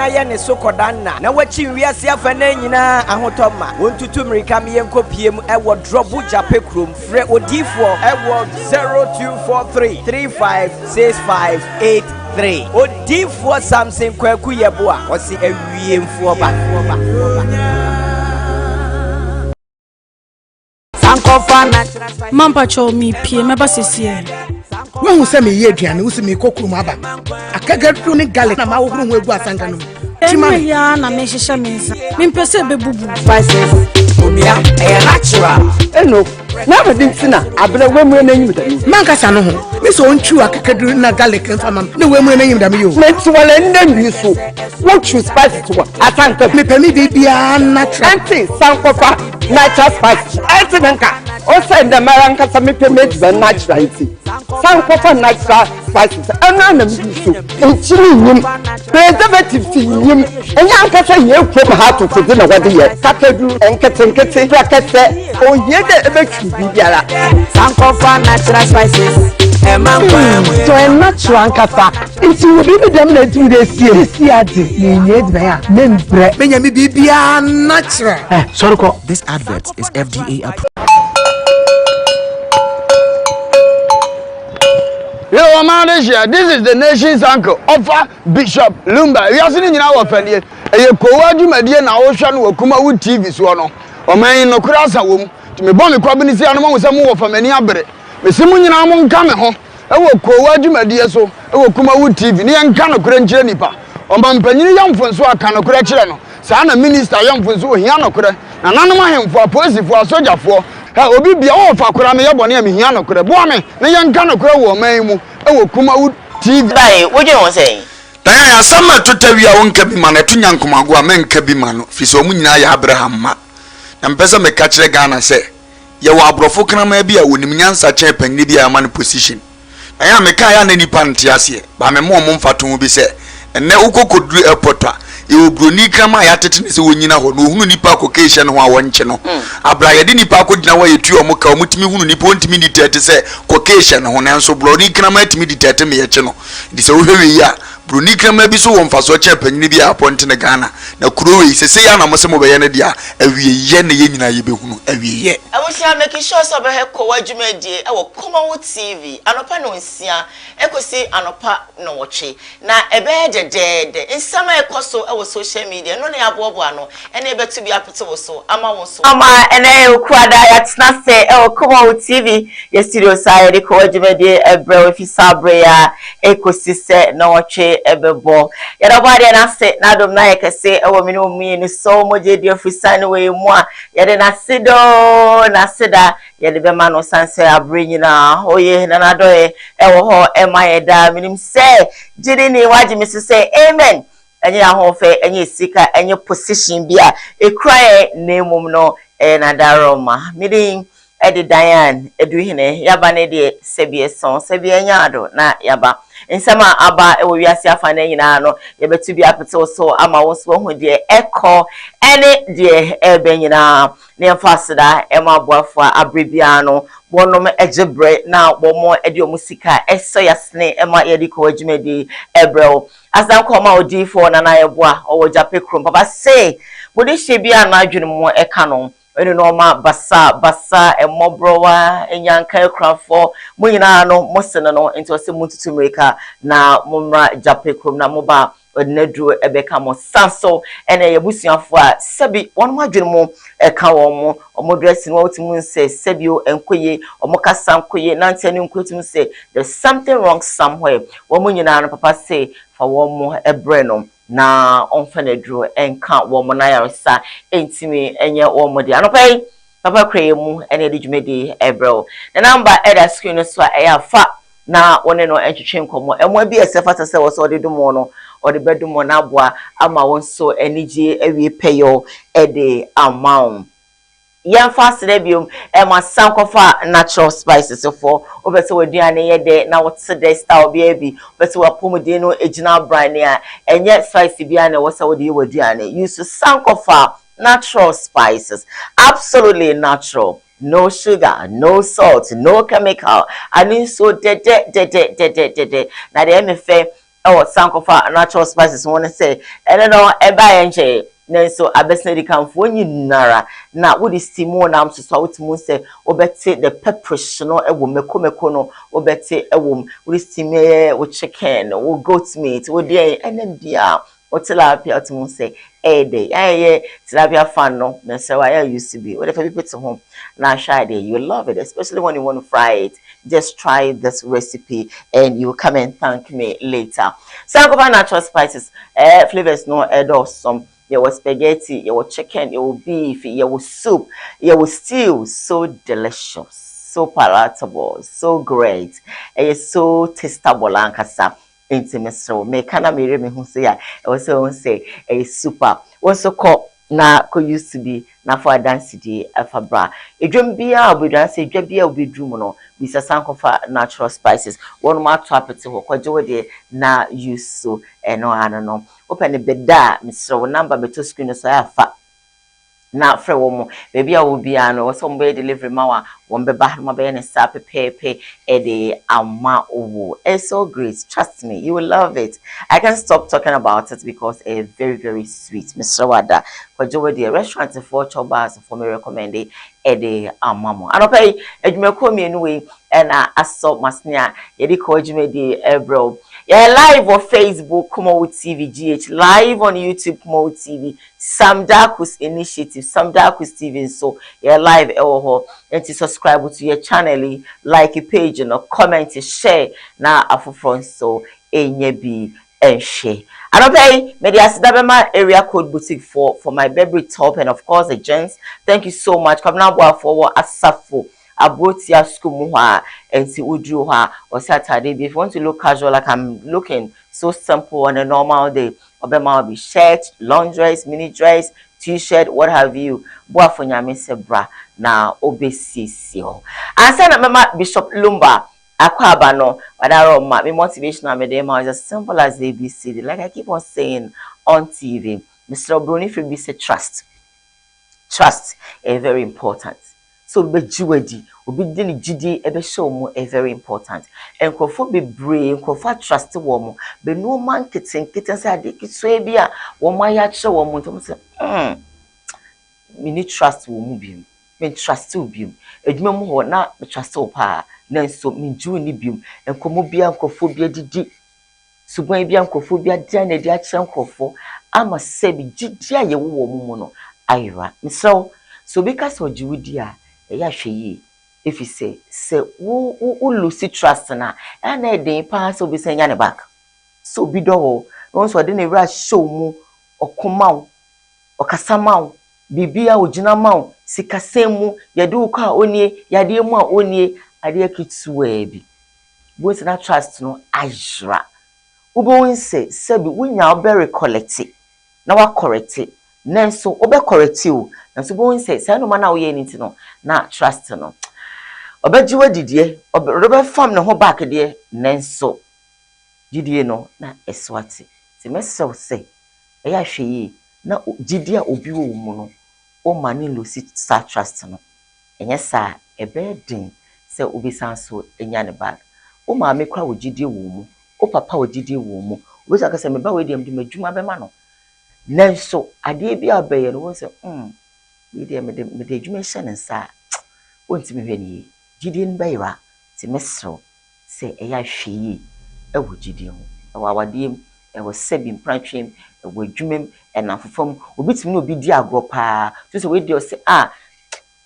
Aya ne sokodanna na wachi wiase afana nyina ahotoma wontutu mirika me yenkopiem ewo drobu jape krom frɛ odifo ewo 0243356583 odifo Samson kwaku yebo a osi awiemfo ba Mampa cho mi pie meba sesie. When we say me ye aduane, we say me kokuru aba. Akagatu ni garlic na ma wo huru egu asanga no. Chimani ya na me hihye me nsa. Me mpese bebubu. Spices omia e natural. Eno, na ba din tina abere wemu na nyim da. Manka sa no ho. Me so ontwu akagadu na garlic nfa mam. Na wemu na nyim da me yo. Me tiwala ndanwi so. What choose spices to asanka. Me pemi bibia natural. Anti sankofa natural spices. Anti nanka. O say the maranka sa me pemi be natural anti. Sankofa natural spices. Ana na me so. Enchiri nyim. Preservative nyim. Enya anka say ye from how to put na wade ye. Kakadu enkete prakete. O ye de ebetwi bibiara. Sankofa natural spices. So a natural ankasa. It's you be them na do this year. See adi. Ni nyed ba ya. Membre. Me nyami bibia natural. Sorry ko. This advert is FDA approved. Yo, Malaysia, this is the nation's uncle, Offer Bishop Lumba. We are sitting in our family. A Koowaa Show na Ocean wo KUMAWOOD TV so no. O man no krasa wom. To me bon me kwabini si anu mo se mo wo famani abere. Me se mo nyina mo nka me ho. E wo Koowaa Show so, e wo KUMAWOOD TV. Ni enka no kure nkyere nipa. O man panyini yamfonso aka no kure kyere no. Sa na minister yamfonso ohia no kure. Na nanom ahemfo apolisifoɔ asogyafoɔ ha obi bia wo fa kura me yebɔ ne me hia no kure boa me ne yenka no kure wo man mu e wo KUMAWOOD TV dai wo je won sei dan ya sama totawia wo nka bi ma na tunya nkomago a menka bi ma no fi so mu nyina ya Abraham ma na mpesa me ka kire Ghana se ye wo abrofo krama bi a wonim nyansa kyen panni bi a ma no position dan ya me ka ya na nipa ntiase ba me mo mfato bi se enne ukokoduru airport a ye broni krama ya tete ne se wonyina ho no hunu nipa kokehye no ho a wonche no abra ye de nipa akogina wa yetu o muka omutimi hunu nipa ontimi ditete se kokehye no ho nanso broni krama atimi ditete me ye che no di se wo hwewe yi a broni krama bi so won faso che panyini bi a ponte ne Ghana na kurowe yi se ya na mo se mo be ye ne dia awie ye ne ye nyina ye be hunu awie ye abusia make sure so be he Koowaa Dwumadie e wo KUMAWOOD TV anopa no nsia ekosi anopa no woche na ebe dedede nsama ekoso e wo social media no ne abobo ano ene betu bi apete wo so ama wo so ama ene okuada ya tena se e wo KUMAWOOD TV ye studio side de Koowaa Dwumadie ebre ofi sabre ya ekosi se no woche ebebo ya dabade na se na dom na yekese e wo mini omi ni so moje di ofisane we mu a ya de na sido na sida ya de be ma no sanse abre nyina oye na na do e wo ho e ma ye da minim se jiri ni waji mi se amen enye ahofe enye sika enye position bia ekrae na mum no na daroma midin edi Diane eduhine yaba ne de sebie son sebie nyaado na yaba nsema aba ewo wiase afane nyina no yebetu bi apete so ama wo so hu de eko ene de ebe nyina ne mfasida ema boafo abrebia no bonom ejebre na bomo edi omusika eso yasne ema yedi Koowaa Dwumadie ebrel asan koma odifo na na yeboa owo jape krom papa say bodi hye na adwene mo eka no eno no ma basa emobrowa enyanka ekrafo mo nyina no mo sene no enti ose mututu America na momra jape krom na moba odnadru ebeka mo sanso ene yebusuafo a sebi won ma adwene mo eka wo mo omodress no otimu nse sebio enkoye omokasa nkoye nante ne nkotum se there's something wrong somewhere wo mo nyina no papa say fa wo mo ebre no na onfanedru enka wo mo na yaresa entimi enye wo mo de anopai papa kremu ene de Dwumadie ebro the number eda screen so fa na wone no entwetwe nkomo emo bi esefata se wo so de dumo no o de bedumo na aboa ama won so enije awie peyo ede amount yan fast debium ema sankofa natural spices for obese waduane ye de na wotse de style bia bi obese wapomode no ejina brand a enye spice bia na wose wode waduane use sankofa natural spices absolutely natural. No sugar, no salt, no chemical. And so de. Na de MFA oh sankofa natural spices wanna say and no e buy enche nenso abesna di kanfo nyinara na wo di stimo na am so wotimo say obete the pepperish no e wo meko no obete e wo wo steam wo chicken wo goat meat wo dey enen dia o tilapia wotimo say day tilapia fan no na say why used to be what if people to home na shy day you will love it, especially when you want to fry it. Just try this recipe and you will come and thank me later. Sankofa natural spices flavors no some your spaghetti, your chicken, your beef, your soup, your stew, so delicious, so palatable, so great. It's so tastable and kasa. Intimate so me kana me who say I also say a super also called na ko used to be na for dance di afabra edwom bia obedwan say edwa bia obedrum no bisa sankofa natural spices one ma to apete ho kwaje wo de na use so eno ano open the beda misro number beto screen so afa na frɛ wo mo baby a wo bia no so mbe delivery ma wa wo mbe ba ma be ne sa pepepe e de ama owo. It's so great, trust me, you will love it. I can't stop talking about it because it's very very sweet. Mr. Wada for Joe the restaurant for chobas for me recommend e de amamo anopai edwumako mi anyway na asọ masnia ye de ko edwuma de ebro. Yeah, live on Facebook, KUMAWOOD TV GH, live on YouTube, KUMAWOOD TV, Sam Darkus Initiative, Sam Darkus TV, so yeah, live and to subscribe to your channel, like your page, and comment, share, na afufron so enye and share. And okay, media Sidabema area code boutique for my baby top and of course the gents. Thank you so much. Come now for asafo. I brought your school and see udru or Saturday. If you want to look casual like I'm looking, so simple on a normal day. Obema will be shirt, long dress, mini dress, t-shirt, what have you. Boa for nyame sebra na obesisi. And send mama Bishop Lumba. Akwaba no, but my motivational medema is as simple as ABCD. Like I keep on saying on TV, Mr. Bruni Fribi say trust. Trust is very important. So be jiwedi, obi dini jidi ebe show mo is very important. Enkrofo be brave, enkrofo trust wo mo. Be no man kitten say ade kitso bi a wo ma ya kire wo mo to say me need trust wo mu bi. Me trust wo bi. Edwuma mu ho na me trust wo pa. Na so me jiw ni bi. Enkomo bi enkrofo bi adidi. Suban bi enkrofo bi adia na di a kire enkrofo ama se bi jidi a ye wo mo no. Ira. So because of Judia, ya hwe if you say wo lose trust na and then pass obi say nya back. So bi do no so de na ra show mu okoma okasama bibia ogina ma sikasemu yade ukwa onie yade mu a onie ade akituwa bi bo na trust no ajra ubo win say bi wunya obe collect na wa correct nenso obe correct o nanso bo win say no man na wo ye ni no na trust no obejiwa didie obe fam ne ho back de nenso didie no na eswati se mesew say eya hwe na didie a obi wo mu no o mani lo si sa trust no enye sa ebe din se obi sanso enya ne bag o ma me kwa wo didie wo mu o papa wo didie wo mu obi saka se me ba we dem de madwuma be ma no nenso ade bi abeye no wo se we dem me de adwuma hye ne sa onti me hwe ni didie nba ira ti mesro se eya hwe e wo didie ho e wa wadiem e wo sebi mpratwem e wo adwumem e na fofam obi timi obi di agro pa so se we di o se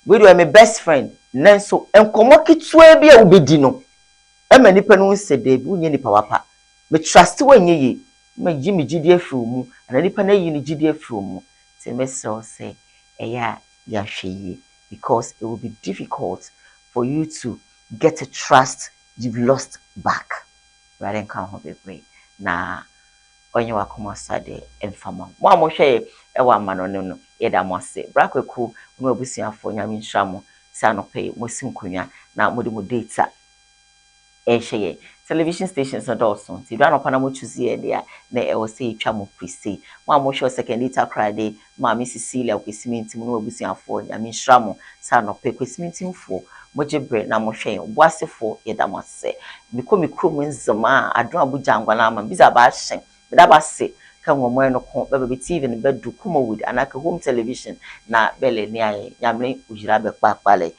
we do my best friend nenso enkomo kitwa bi a obedi no e ma nipa no se de bi unye nipa wapa me trust wanye ye ma gi me gidi afiri mu ana nipa na yi ni gidi afiri mu se mesro se eya ya hwe because it will be difficult for you to get a trust you've lost back rather than come home be na onye wakoma sade emfama mo amohwe e wa mano no ye da mo se brakweku mo abusiafo nyame nhwa mo sa no pay mo sinkonwa na mo de mo data ehye television stations and also ti bra no pa na mo choose ye dia na e wo se twa mo prese mo amohwe second data Friday ma mi Cecilia kwesiminti mo abusiafo nyame nhwa mo sa no pay kwesiminti mfo mojebre na mohwe boasefo yedamase biko mikrom nzema adon abuja ngwana ama biza ba hyen bida ba se kan wo mo no ko be TV ne bedu KUMAWOOD anaka home television na bele ni aye nyamre ujira be kpakpale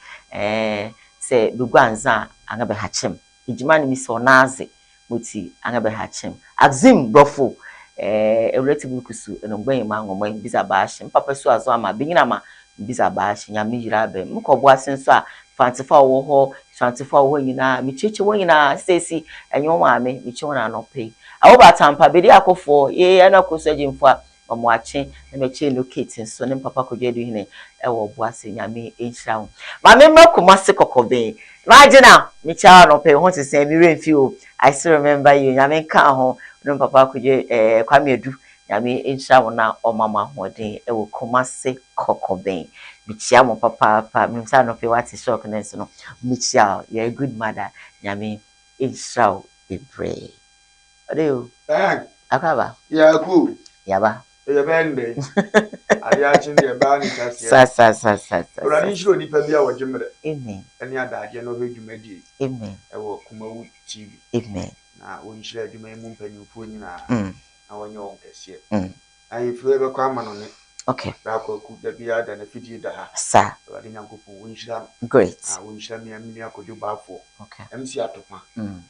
se bigwanza anga be hachem ijima ni miso naze muti anga be hachem azim brofo relative kusu no gben ma ngomwe biza ba hyen papa su azo ama binyina ma biza ba hyen nyamre ujira be mko boasen so a fantifa wo ho fantifa wo nyina mi cheche wo nyina sesi enyo maame mi che wona no pay awo batampa bedi akofo ye na kosajimfo omo ache na me che locate so ne papa kodwedu hine ewo boase nyame enhira wo maame makoma se kokobe imagine mi cha no pay ho se mi remfi o I still remember you nyame ka ho ne papa kodwe kwamedu nyame enhira wo na omama hoden ewo komase kokobe michia mo papa mi sa no pay what is shock ness no michia you are a good mother nyame enhira wo ebre Adeu. Akaba. Ya ku. Yaba. Ya bende. Aya chin ya ba ni kasi. Sa. Orani shiro ni pa bia wo jimre. Amen. Ani adaje no ho dwumadi. Amen. Ewo KUMAWOOD TV. Amen. Na won shira dwuma mu mpanyimfo nyina. Na wonye won kase. Ayi fue be kwa mano ne. Okay. Ba ko ku da bia da na fidie da ha. Sa. Orani nyankopo won shira. Great. Won shira mi akodu bafo. Okay. MC atoma.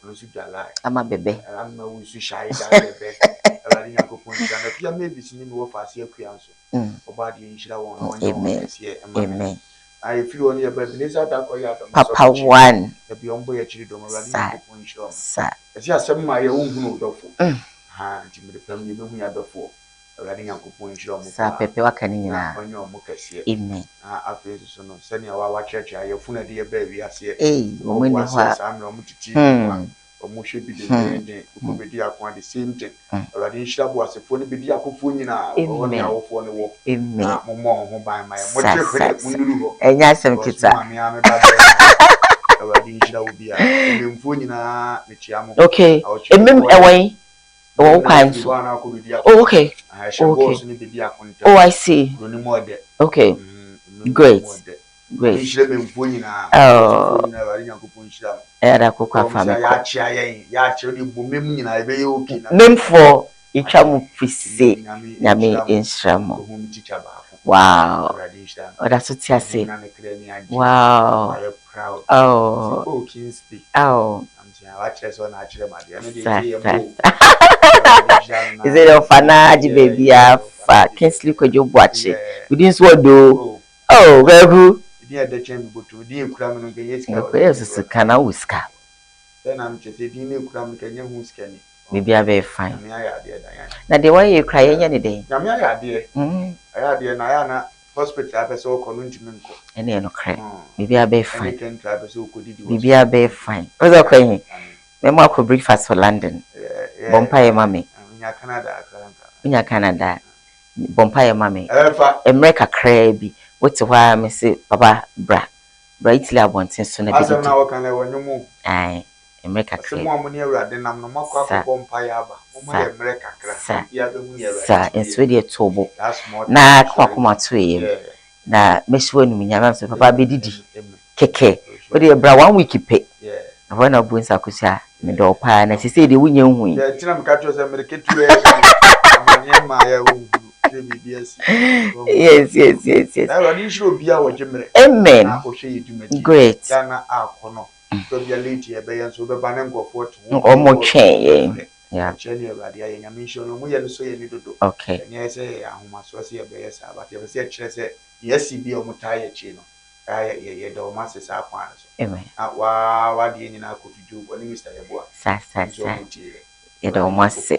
Ono su jala. Ama bebe. Amma wo su shai da bebe. Orani nyankopo nshira na pia maybe sini mi wo fa se akuanso. Oba de nshira won na wonye won kase. Amen. I feel on your baby. Papa one. The beyond boy actually don't run in Sir. As you are some my own who Jimmy the family know me other four. Running Uncle Point Shop. Sir Pepe Wakanina. On your Mocassia. Amen. After so sending our church, I have funny dear baby. I say, when you are, I'm not or more should be the same thing. Already Shab was a funny video for the walk. Amen. More by my mother. And yes, some kids are. Okay. Away. Oh, okay. Oh, I see. Okay. Great. Great. Oh. Era kukwa family. Name for ichamu fise nyame instramo. Wow. Oh, that's what I say. Wow. Oh. Oh. Is it a fanaji baby? Kinsley could you watch it? We didn't swallow do. Oh, very good. The chamber to dear cramming against the canal whisker. Then I'm just a dinner cramming can who's canny. Maybe I very fine. Now, the way you cry any day. Yamia, dear. I had dear Niana hospital episode conundrum. And then no cry. Maybe I be fine. Maybe I be fine. Was okay. Memo could breakfast for London. Bompire mammy. In your Canada. Bompire mammy. America crabby. What's why I say, Papa Bra. Brightly, I want to soon. I don't know what kind of one more. Aye, America crab. Someone near than I'm no more bompire. America crab. Sir, and Sweden tobo. That's more. Na Kwakuma to na Miss Winnie, Papa Biddy. Keke. But the bra 1 week pay. When I wins a cussa, me do pine, as he said, the win young win. Tinam catches American Yes. Amen. Great. Yeah. Okay. Yes, be on Mutaya Chino. I don't master Sapans. Amen. What do you know? Could you do when Mr. Sa. You don't must say.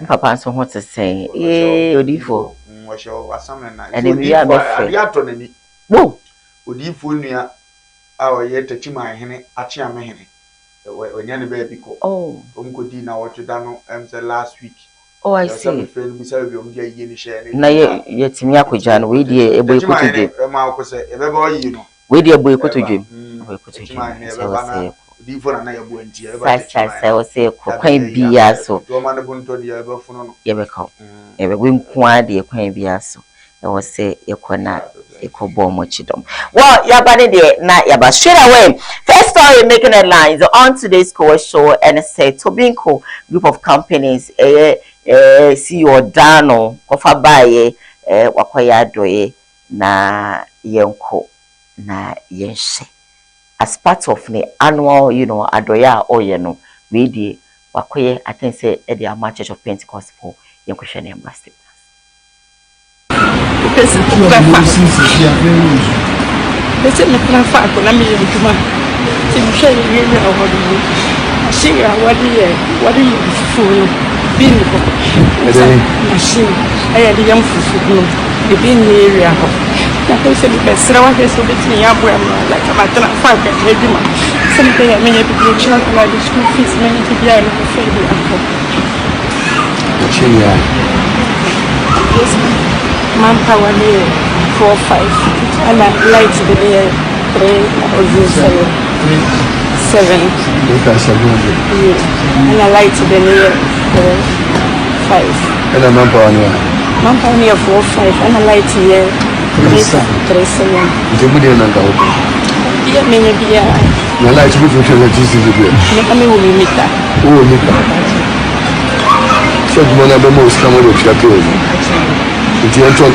Papa, so what to say? Eh, Odifo. And if you are not free. Whoa. Odifo near our yet to Chima Henny, Achia Mahene. When any baby called. Oh. Uncle Dina, what you done last week. Oh, I see. Friend beside you, na ye timia kujana we die ebo ikotodwe we die ebo ikotodwe so say o say kwan bia so ye be ko e be we nko ade kwan bia so e wo say e kona Ekobo mochidom. Well, yabani de na yaba straight away. First story making headlines on today's Koowaa Show, and say Tobinco group of companies CEO Dano Kofabaye wakwaya doye na yenko na yenshe as part of the annual adoya oyeno we di wakwye I think say at the Ama Church of Pentecost for yenko shene ambassador Pese me plan fa ko na me yintuma ti mi hwe ye ye awodi shiga wadi fufu bin ko machine aya di yam fufu no e bin ni area ko na ko se bi besra wa so bitini ya bo am like ma tana fa ka hedima se me ya me ye bi child la di school fees me ni ti ya no fe bi ako chini ya yes manpower ni 4-5 and light the day 3 or 7 and light the day 5 and a manpower ni 4-5 and light here 3-7 jebudi na ngawo ya menye bia na light bi futu na tisi bi ni kama umimita so jumana be mo skamo do fiato nti ento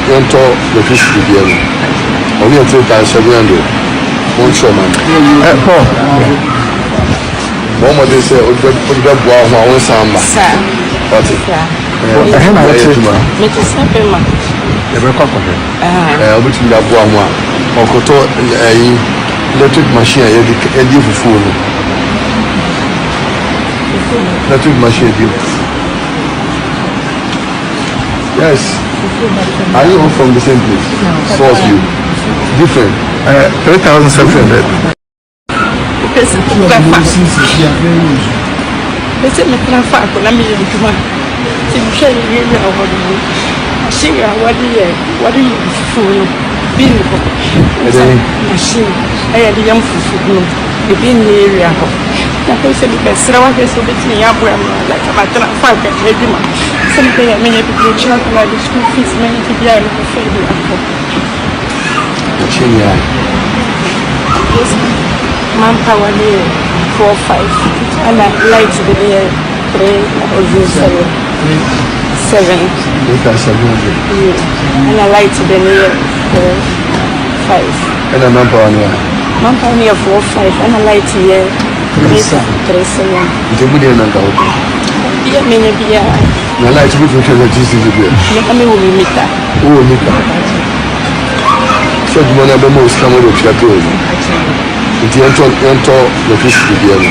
le kristi bia no oni ento ta sabiando mon choman Paul mo de se o de boa ho awon samba sa ati na le tuma me ti sabe ma e be kwa obitu da boa ho a okoto electric machine e di fufu no electric machine di yes. Are you all from the same place? No. Source you. Different. 3,700. Pese me plan fa ko na me yintuma ti mi hwe ye ye awodi shiga wadi fufu no bin ko machine aya di yam fufu no e bin ni area ko na ko se bi besra wa so bitini ya bo am like ma tana fa ka hedima se me ya me ye bi child la di school fees me ni ti ya no fe bi ako chini ya yes manpower ni 4-5 and light the day 3 or 7 and light the day 5 and a manpower ni 4-5 and light here 3-7 jebudi na ngawo ya menye bia na light bi futu na tisi bi ni kama umimita so jumana be mo skamo do fiato nti ento le kristi bia no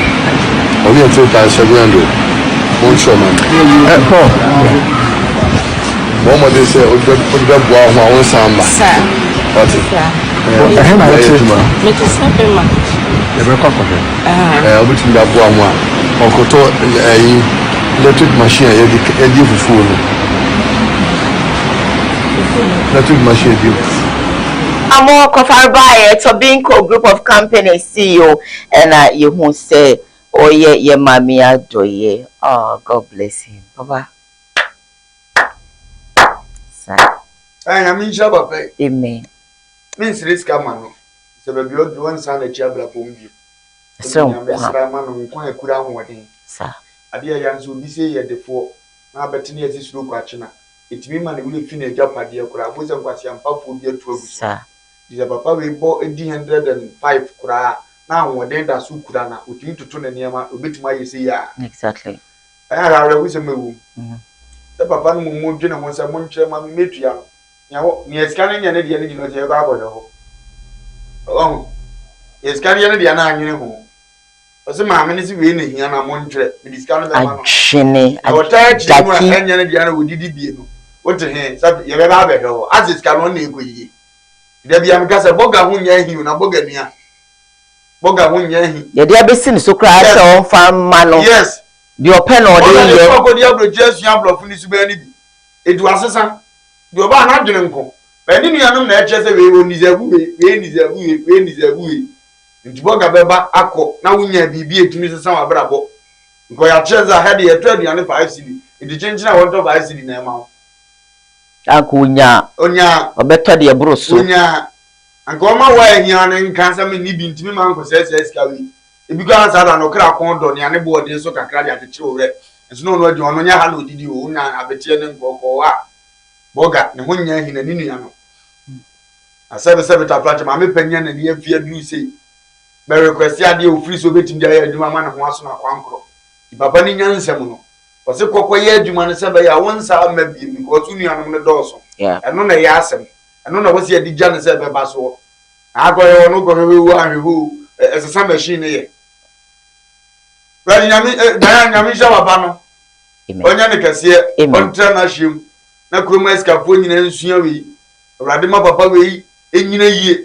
oni ento ta sabiando mon choman Paul mo de se o de boa ho awon samba sa ati na le tuma me ti sabe ma e be kwa obitu da boa ho a okoto electric machine e di fufu no electric machine di Amo Kofarbaye Tobinco group of companies CEO and you who say oh yeah ye mamia doye. Oh, God bless him. Baba. I am in Shabba. Amen. Means risk a man. So baby one son a chabla pombi. So man quite good on wedding. Sir. A dear young so be say at the 4. Now betting as this look watching. It mean man will finish up at the Okra was a quasian powerful dear to sir. Is papa we bought 105 kura now when they da su kura na uti to turn near bit my say ya Exactly. I always a move. The papa no mo dwena mo say mo nkyere ma metua no ya scanning ya na dia ni no je ba bodo oh ya scanning ya na dia na anwene ho o se ma me ni si we na hia na mo nkyere me scanning be ma no achene ajati anya na dia na wodidi bie no wote he sabi ya be ba be ho as scanning na ekoyi dia bia me kasa boga ho nya hi na boga nia boga ho nya hi ya dia be sin so kra se on fam ma no yes the open or the ye ko dia bro jesu ya bro funi su be ni bi edu asesa di oba na dwene nko ba ni nuanom na eche se we onizabu we nizabu nti boga beba akọ na wonya bibi etumi sesa wa brabo nko ya cheza head ye to aduane 5 cd edi chenchina won to 5 cd na ema akunya onya obeto de bro so onya anka o ma wa ehia ne nka sa me ni bi ntimi ma nko se sika wi ebi ko ansa da no kra kon do ne ane bo de so kakra de atete o re enso no adi ono nya ha no didi o nya abetie ne nkoko wa boga ne ho nya hina ni nua no asebe ta plache ma me panya na ne afia du sei be request ade o free so betim dia ya aduma ma ne ho aso na kwankro di baba ni nya nsem no wose kokoye aduma ne sebe ya wonsa ma bi mi ko tu nua no ne doso eno na ya asem eno na wose adi gya ne sebe ba so agoye wono go we wu ahwehu esesa machine ye Well, nyami sha baba no. Onya ne kase ontra na hwem. Na kroma eskafo nyina nsua wi. Awrade ma papa wi enyina yie.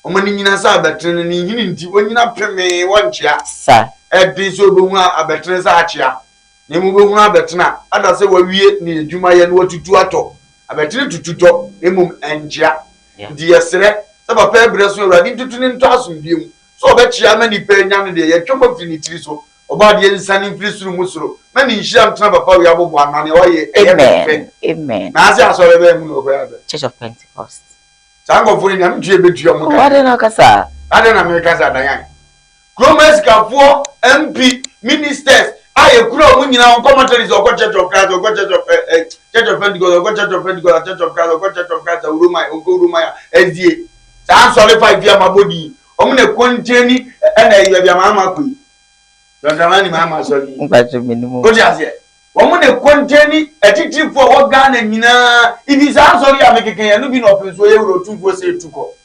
Oma ni nyina sa abetre ni hini nti onyina peme wonchia. Sa. Edi so obehu abetre sa achia. Ne mu obehu abetena ada se wawie ni adwuma ye no watutu ato. Abetre tututo emum enjia. Ndi yesere sa papa ebre so awrade tutu ni nto asomdiem. So obechia ma ni pa nya no de ye twoma finitiri so. Oba de nsani mfiri musuro na ni nhia ntena papa wi abobo anane oye amen na ase asore be mu no kwa Church of Pentecost sango funi nyam due betua mu ka wade na kasa ade na me kasa dan Kromes kafo MP ministers aye kuro mu nyina on commentaries o Church of Christ o Church of Pentecost o Church of Pentecost Church of Christ o Church of Christ uruma ezie san sole 5 year mabodi o mu ne konteni na e bia mama koi Donamani mama sorry. Mbacho minimum. Ko jazie. Wo mu ne konteni etitifo wo Ghana nyina ibi sa sorry amekeken ya no bi no penso euro 2 se tuko.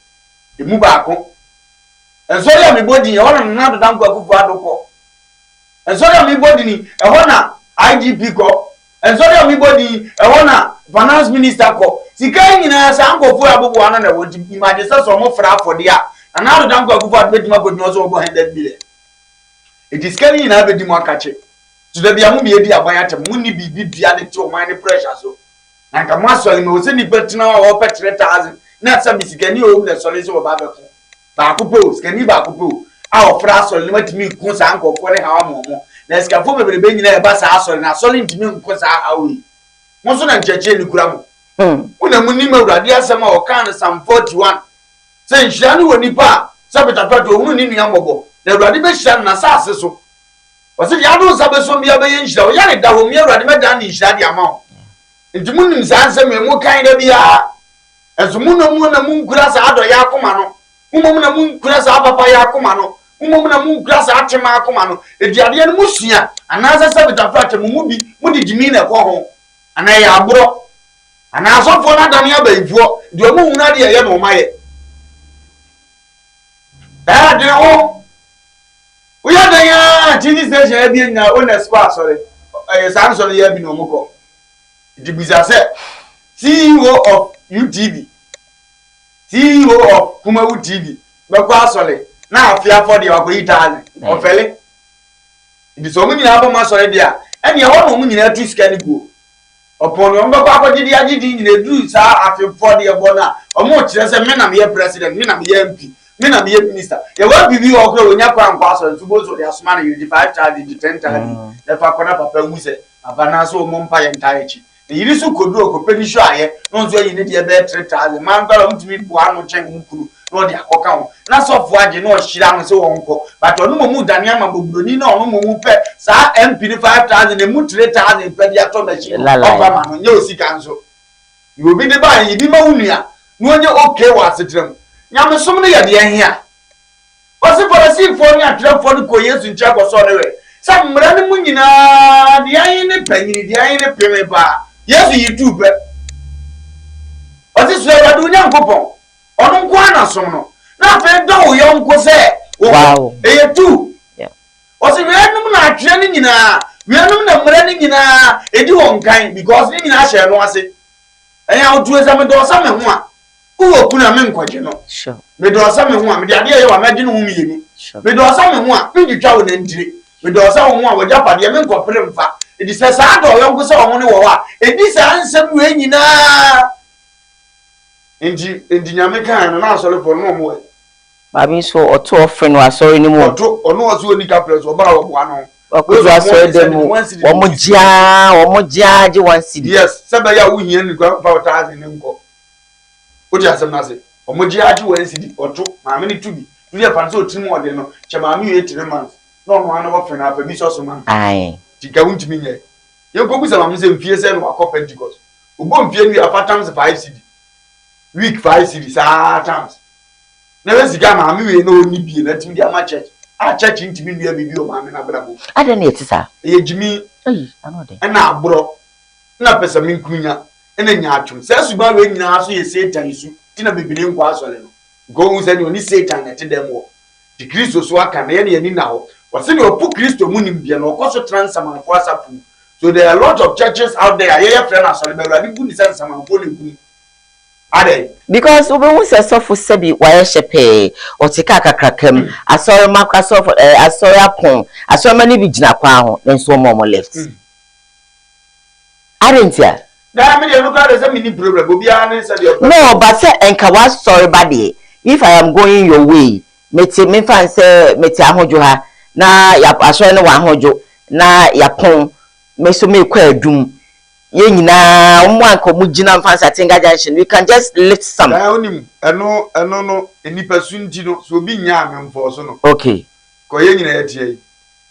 Emu ba ko. Ensori am body ya wona na dodan ko akufu adoko. Ensori am body ni e wona IGP ko. Ensori am body e wona finance minister ko. Sika nyina sa ankofu abobo ana na wodi imagine so mo fra afode a. Na dodan ko akufu adbetima body no so obo 100 billion. It is carrying in a bit more catching. To the Biamu, the Abayat, Muni be the to mine pressure so. And come once when we was any better or better 1,000. Not some is can you open the solution of Babaco. Bakupo, can you Bakupo? Our frass or limit me, Kunsa uncle for a hour more. Let's go for the baby in a bus asshole and a solid to me, Kunsa Awi. Monson and Chachel Gramu. When a Munima Radia Sama or Kana some 41. Saying Shanu or Nipa, Sabata Pato, Muni Yamobo. The Radibeshan Nassas so. Was it Yado Sabason be a bench, or Yanni Dahomia Radimadan in Shadi amount? Into Moon's answer me more kind of ya. As Muna Moon grass out of Yakumano, Umuna Moon grass out of Yakumano, Umuna Moon grass out of Makumano, a Jadian Musia, another Sabata Frat Mumubi, Mudi Jimina Coho, and I abro. And I saw for another near before, the moon Nadia Yamo Maya. That they all. We are the TV station being now on a squad, sorry. I'm sorry, you have been no more. It is a set CEO of UTV, CEO of KUMAWOOD TV, but sorry. Now, fear for the Italian or Feli. It is so many albums already, and your own woman in a two scan go. Upon your Papa did the agitating in the do, sir, after 40 of honor, or more just a man, I'm here president, men, I'm here MP. Mina be minister. You won't be you or when you come pass and suppose they are smart, you 5,000 to 10,000. If I cannot papa who say, a banaso mompa and taichi. The Yirisu could do a penny shy, not so you need a bed 3,000. Man, got to me, Puano Cheng Muku, no, the account. Not so far, you know, she down so uncle. But on no more than Yama Brunino, no more pet, Sir MP 5,000 and Mut 3,000 pediatric machine. Obama, no sick answer. You will be the buy, you be Maunia. No, you're okay, what's it? Nyame somne ya de ahia. Wose policy for nya trap for ko Yesu ncha ko so rewe. Sam mra ne mu nyina de ayin ne panyini de ayin ne peme ba. Yesu yitu pe. Wose so ya do nya nkopon. Ono nko ana som no. Na fe do wo yo nko se. Wow. Eyetu. Yeah. Wose we anum na atwe ne nyina. We anum na mra ne nyina edi won kan because ne nyina hye no ase. Enya otu esame do sa me ho a. Uwo kuna me nkwaje no. Sure. Me do asa me ho a me de ade ye wa me de no hu yemi. Sure. Me do asa me ho a me ditwa wo na ndire. Me do asa wo ho a wo japa de me nkopere mfa. Edi se sa do yo nko se wo ne wo a. Edi sa ansem we nyina. Endi nyame kan no na asole for no mo. Ba mi so oto offering wa sorry ni mo. Oto ono oso oni capres oba wo bo ano. Okuzo asore dem wo mo jia je 1 cedi. Yes, sebe ya wo hia ni kwa 5000 ni nko. What you have say? omoji aju we nsidi oto maame ni tubi tubi e fanso otimu ode no che maame ye 3 months no no ana wo fena pa bi so so man ai tika wuntimi nye ye ko busa maame se mfie se no akọ Pentecost ubo mfie ni afa times 5 cd week 5 cd sa times na we sika maame we no ni bie na timi dia ma church a church ntimi nua bibi o maame na brabo ade na etisa ye jimi anode na abro na pesa minkunya ena nya atwum se suba we nyina so ye Satan su tina bibiri nkwa asole no go hu se ni oni Satan na tedem wo di Kristo so aka na ye na ni na ho wase ni opu Kristo munim bia na okoso transamanfo asafu so there are a lot of churches out there ye friend asole be adi bu ni sense samanfo le gu ade because we won say sofo sebi wa ye shepe otika kakrakam asore makwa sofo asore apon asore mani bi gina kwa ho nso mo left arentia da me dey look at say mini problem obi an say the no but say enka wa sorry body if I am going your way me fan say meti ahojo ha na ya asore ne wa ahojo na ya pon me so me kwa adum ye nyina omo anko mu gina mfansa tinga junction we can just lift some onim eno no enipa sunti no so obi nya amemfo so no okay ko ye nyina etie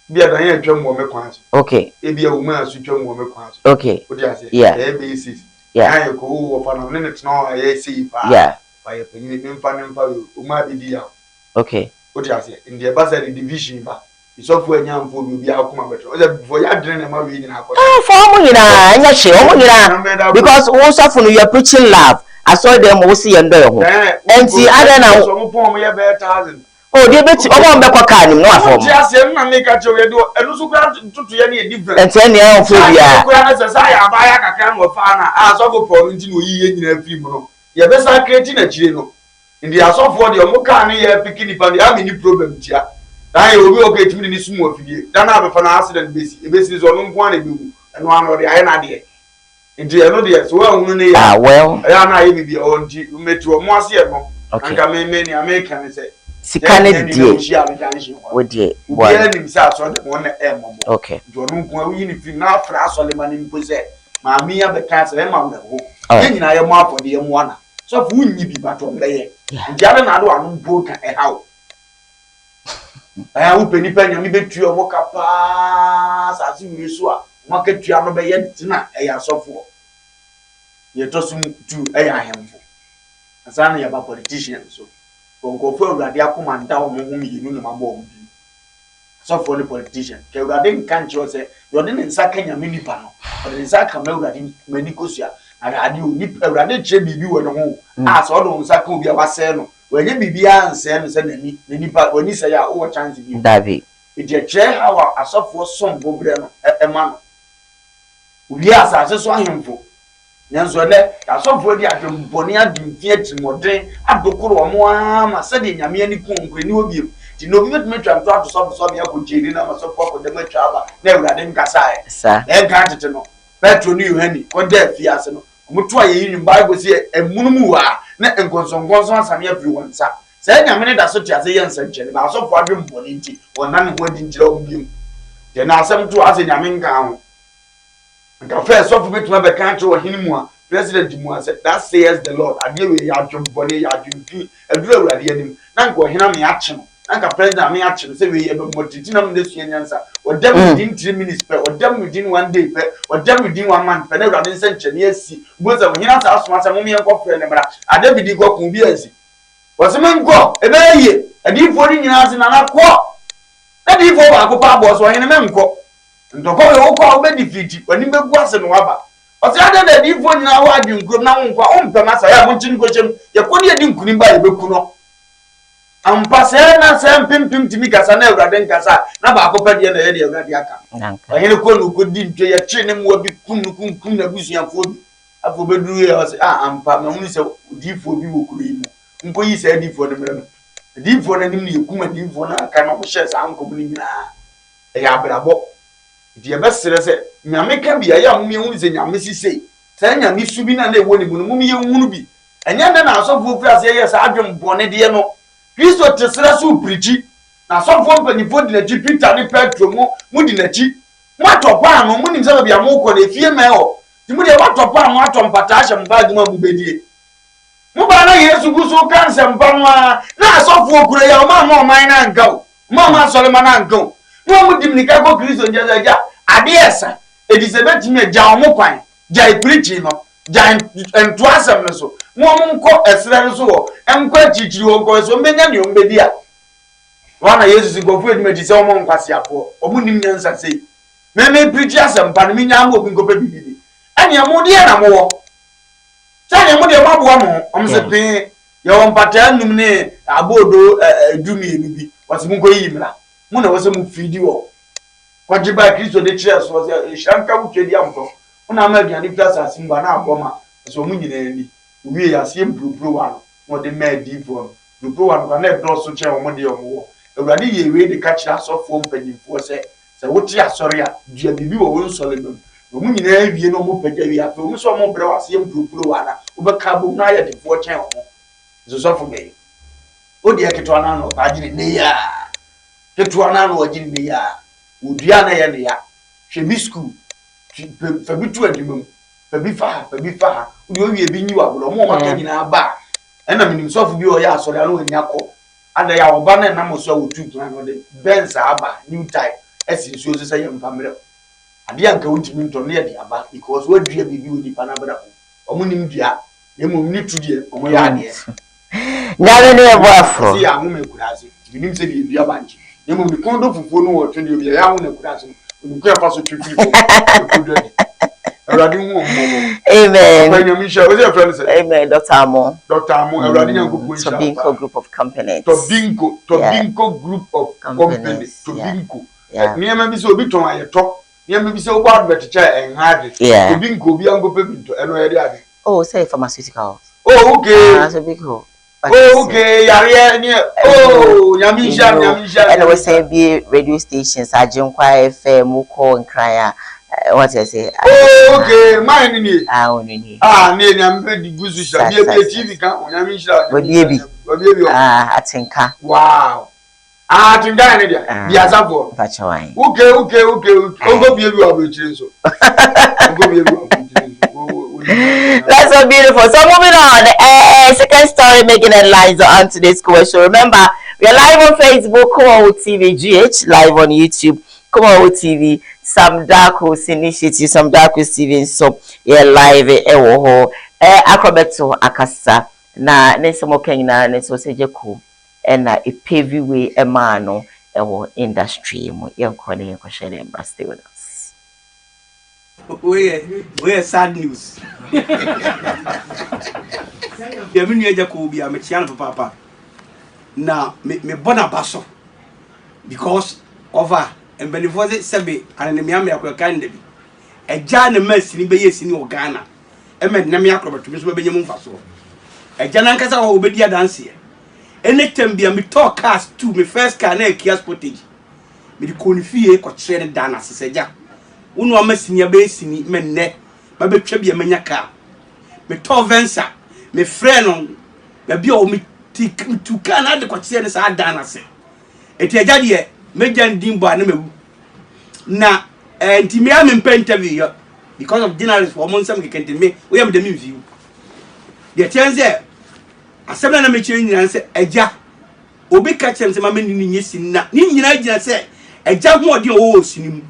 bia dan ye atwa mo me kwan so okay e bia wo ma so twa mo me kwan so okay odi ase yeah basis yeah ayi ko wo fa no ne tno ayi sei pa yeah fa ye penyi ne mfa o ma bi dia okay odi ase in the basari division ba isofo anyamfo bi obi akoma betro o say before ya dren na ma we nyina akọ for mo nyina anya che o mo nyina because wo sofo no you are preaching love I saw them wo see yendo ye ho enti ada na so mo pon mo ye be 1000 oh dey beti o mo be kwa ka nim no afọ mo ase na me ka che we do enu so kwa tutu ye na different enti ene e ofo bia kwa na se sa ya ba ya kakra mo fa na asofo pon nti no yi ye nyina film no ye be sa create na chire no ndi asofo de mo ka ne ye pikini pa de am ni problem tia dan ye obi o ka etimi ni sumu afidie dan na be fa na accident besi so no nko na bi wu eno ano de aye na de ndi eno de so wa hunu ne ya well ya na ye bibi o ndi metu mo ase e no anka me ni America ne se sikane die wo die wa ya ni bisa so de mo na e mo okay do no nko wi ni fi na fra so le mani mpo se ma mi ya be ka se e ma wo ye nyina ye mo apode ye mo ana so fu nyi bi bato be ye ndi ade na ado anu mpo ka e hawo aya upeni pa nyame betu o mokapa sasi wiso a maketua no be ye tina eya sofo ye tosum tu eya ahemfo asana ya ba politician so konkofo awurade akomanda o mo hum yinu no mabo o bi sofo ni politician ke awurade nka nche o se yo de nsa ka nyame nipa no o de nsa ka ma awurade mani kosua awurade o ni awurade che bibi wo no ho a so do nsa ka obi a wase no wenye bibia anse no se nani nipa oni se ya o chance bi davi ide che hawa asofo som bobre no ema no uri asase so ahemfo nyanso le asofo di adwemboni adimfie timoden adokoro omo ama se de nyame ani konkwani obiem ti no bi betme twa to atosofo so bia ko jeri na masofo ko de matwa aba na awurade nkasa sa e gantete no petro ni yohani ko de afiase no mutu aye yin bible se emunum wa na enkonson asame afiri wonsa se nyame ne da so tiase yensa nkyere na asofo adwemboni nti wona ne ho adi nkyere obiem de na asem to ase nyame nka ho nka fe asofo betuma be kan kye ohini mu a president mu a say that says the lord ade we ya adwemboni ya adwempi adura awurade anim na nka ohina me akye no na nka president me akye no se we ye be motiti na me sua nyansa odam within 3 minutes per odam within 1 day per odam within 1 month per na awurade nse nkyene asi boza ohina sa asoma sa mo me enko fre ne mra ade bidi go kun bi asi wasimenko ebe ye adifo ni nyina ase na na ko adifo ba ko pa boss ohine menko ndoko yo ko obe defeat wani begu ase no aba o se ade da adifo nyina wa adwunkuro na wonko o mpema sa ya mo ntin ko chem ye ko ne adi nkuni ba ye beku no ampa se na se pimpim timi kasa na awurade nkasa na ba ko pa de na ye de awurade aka ohine ko no ko di ntwe ye kye ne mo bi kum na busuafo bi afo beduru ye o se ampa ma hunu se adifo bi wo kuro yi mo mpo yi se adifo ne mre no adifo na nim ne yekuma adifo na aka no hye sa ankom ni nyina e ya brabo di e besere se nyame ka bia ya mum ye hunu se nyame sisei se nyame su bi na na ewo ni mu no mum ye hunu bi enya na asofo fura se ye sa adwem bone de no Kristo tesera su prichi na asofo mpanifo di na chi Peter ni Petro mu di na chi mu atopa no mu nim se bia mu ko na efie me ho ti mu de watopa no atompata ahye mbag ma mu bedie mu ba na Yesu guso cancer mpamwa na asofo okure ya ma na nka ma Solomon na nka no mu dimnika ko Kristo njaja ade esa edisebeti me ja omo kwan ja ipirichi no ja entu asem no so mo nko esere no so wo enko chichiri wo nko so mbenya ne ombedi a wana Yesu gofu edimeti se omo nkwase afo omo nim nyansa sei me preach asem pa no mi nya mo obi nko pe bibidi ani amode na mo wo tani amode ma bo mo omse pe ya won pata num ne abodo dumi ebibi wase mo nko yimra mo na wase mo fidi wo kwajiba Kristo de chire so wase shanka wutwedi amfo una ma aduane plasa asimba na aboma so mu nyina ni wi ya sie mpropro wa no de ma di fo mpropro wa na do so che wo de wo ewrade ye we de ka chira asofo mpanyimfo se wote asori a dua bibi wo won sole no mu nyina wie no mo pagya wi afa mu so mo bre wa sie mpropro wa na wo be ka bo na ya de fo chen wo so sofo me o de aketo na no ba gine ne ya keto na no wagine ne ya odua na ya ne ya hwe mi school fabi tu adimum fabi fa odi owie bi nyi wa bro mo ma ka nyina ba ena minim sofo bi o ya asori alo nyako ada ya oba na na mo so wotu plan no de benza aba new type esi so so say mpamre ade anka wutimi nto no ye de aba because wadua bibi odi pa na bra omo nim dua emo ni tudie omo ya ade nyame ne boafo si ya ho me kurase binim se bi dua banji emo ni kondo fufuo no wo twende obi ya ho na kurase no ko fa so twitwi Amen. Amen. Dr. Amo. Tobinco Group of Companies. Tobinco Group of Companies. Tobinco. Near maybe so bit on my talk. Near maybe so bad better chair and hard. Tobinco be uncle Pepito and where. Oh, say pharmaceutical. Oh, okay. That's a big hole. Oh, okay. Oh, Yamisha. And I was saying be radio stations. I jump quiet, fair, Muko and Cryer. What I say? Oh, okay, mine ni. Only. Ni am ready guzu sha. Be TV kan onyamisha. Baby. Atinka. Wow. Atinka ni dia. Biazafo. Pacha wine. Okay. Ongo be ebi abrochire so. That's so beautiful. So moving on, second story making headlines on today's Koowaa Show. Remember, we are live on Facebook, KUMAWOOD TV GH, live on YouTube, KUMAWOOD TV. Some Darkos initiative, some Darkos TV, so yeah, live ewo akrobeto akasa na nesemo kenya neso sejeku na pavey way emano ewo industry mu yenkone yenkoshele mbra stay with us. We sad news. Ya minu eja ko bi ametia na papa na me bona baso because over and before they sabi and me am yakwa kan da bi eja na masini be yesini o Ghana e me na me yakwa to me so be nyem mfaso eja na nkasa wo obedi dance e anytime bia me talk cars to me first car na Kia Sportage me di konfie ko kire ne dana seseja unu amasini be sini me nne ma betwa bia manya car me to Venza me friend no bia o me tu car na de ko kire ne sa dana se eti eja de Mejan Dimbo and na ntimi am interview because of journalists for months some can tell me we am the music the chance there asem na me change and say eja obi ka chem say mama ni nyesin na ni nyina gina say eja ho ode o sinim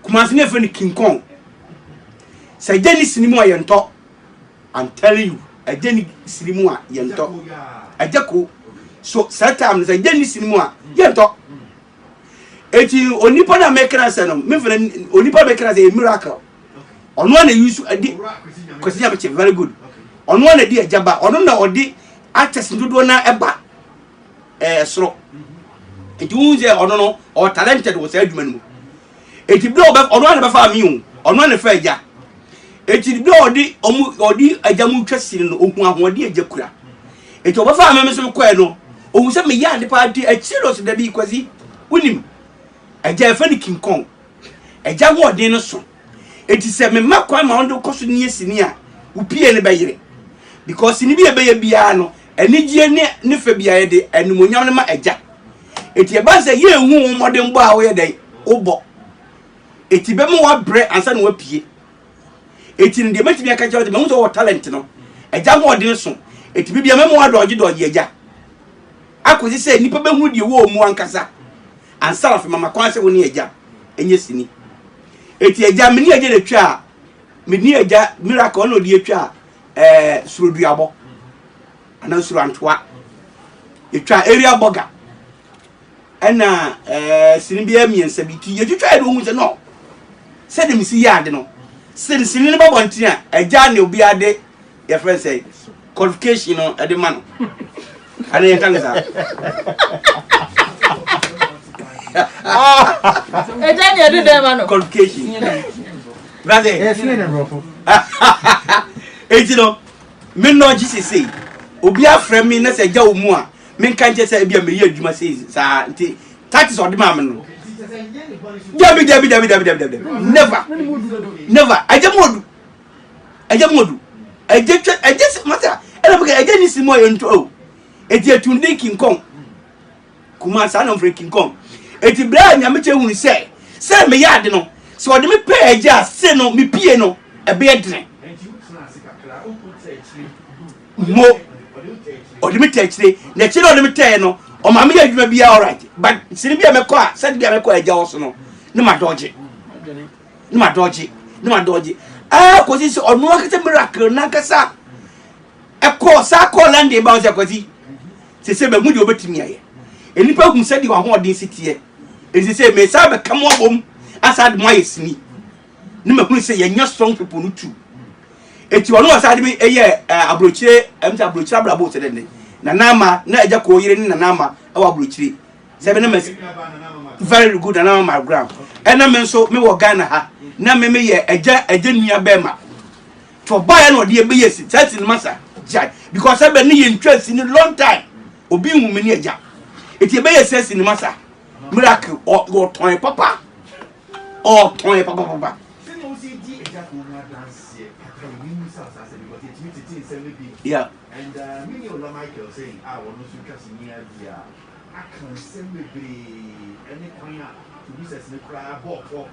kuma se ne fe ni King Kong say eja ni sinimu ayento I'm telling you eja ni sinimu ayento eja ko so certain say eja ni sinimu ayento eti onipa na mekra se no me fere onipa mekra se a miracle ono na use adi kwesinya be very good ono na di ajaba ono na odi access dodo na eba soro eti unze ono no o talented wo se adwuma no eti bi ono na be fa mi ono na fa aja eti bi odi ajamu twasiri no ohun ahodi aja kura eti oba fa me so ko no ohun se me ya de pa di achiros da bi kwasi unim eja efani King Kong eja wo den no so eti se me makwa ma ondo koso ni esini a upie ne bayire because ni bi e beye bia no enigye ne fa bia ye de enumonyam ne ma eja eti e ba se ye hu modern bo a wo ye dai obo eti be mo wa bre ansa na wa pie eti ne de matimi aka jawo de me hu so talent no eja wo den so eti bibia memo adɔgye agya akosi sɛ nipa behu de wo mu ankasa ansala fe mama kwan sɛ wo ne agya enye sini eti agya me ne agya de twa me ne agya miracle no de twa suroduabo ana surantoa etwa area burger ana sini bia miensa biti ye twitwa e do hu sɛ no sɛ de misi ya ade no sini ne babo ntia agya ne obi ade your friend say qualification no e de man ana ye kan sa agya ne de dem man qualification brother yes ne bro ejino me no GCC obi afrɛ me na sɛ agya wo mu a me kan je sɛ bia me ye adwuma sei sa nti taxes ode ma me no Dabi. Never. Aja modu. Aja mata. Ela buga aja ni simo yonto o. Eti etunde King Kong. Kuma sa na King Kong. Eti bra nya me che hu se me yade no. Se ode me pay aja se no me pie no e be edre. Mo. Ode me techire. Na chire ode me tey no. O ma me adwuma bia all right. But sini bia me ko a, se bia me ko aja wo so no. Ne ma dodge. Ah, kosi so onu akete miracle na kasa. E ko sa ko land e ba o se kosi. Se be mu de obetimi aye. Enipa hu se di wa ho odin sitie. E se me sa be kam obom asad mo ayesini. Ne ma hu se ye nya strong people no too. Eti onu asad bi eye abrochire emta abrochire abrabo se de na nama na eja ko yire ni na nama e wa abrochire. Se be na very good and my ground. And I mean so me wo Ghana ha. Na me ye eja nua bema. To buy no de be yes. That's in massa. Because I been interest in a long time. Obi hu me ni eja. Eti be yes in massa. Miracle or ton papa. Or ton papa. Yeah. And many of Michael saying, I want to trust in here. I can send me any kind to be as the crab or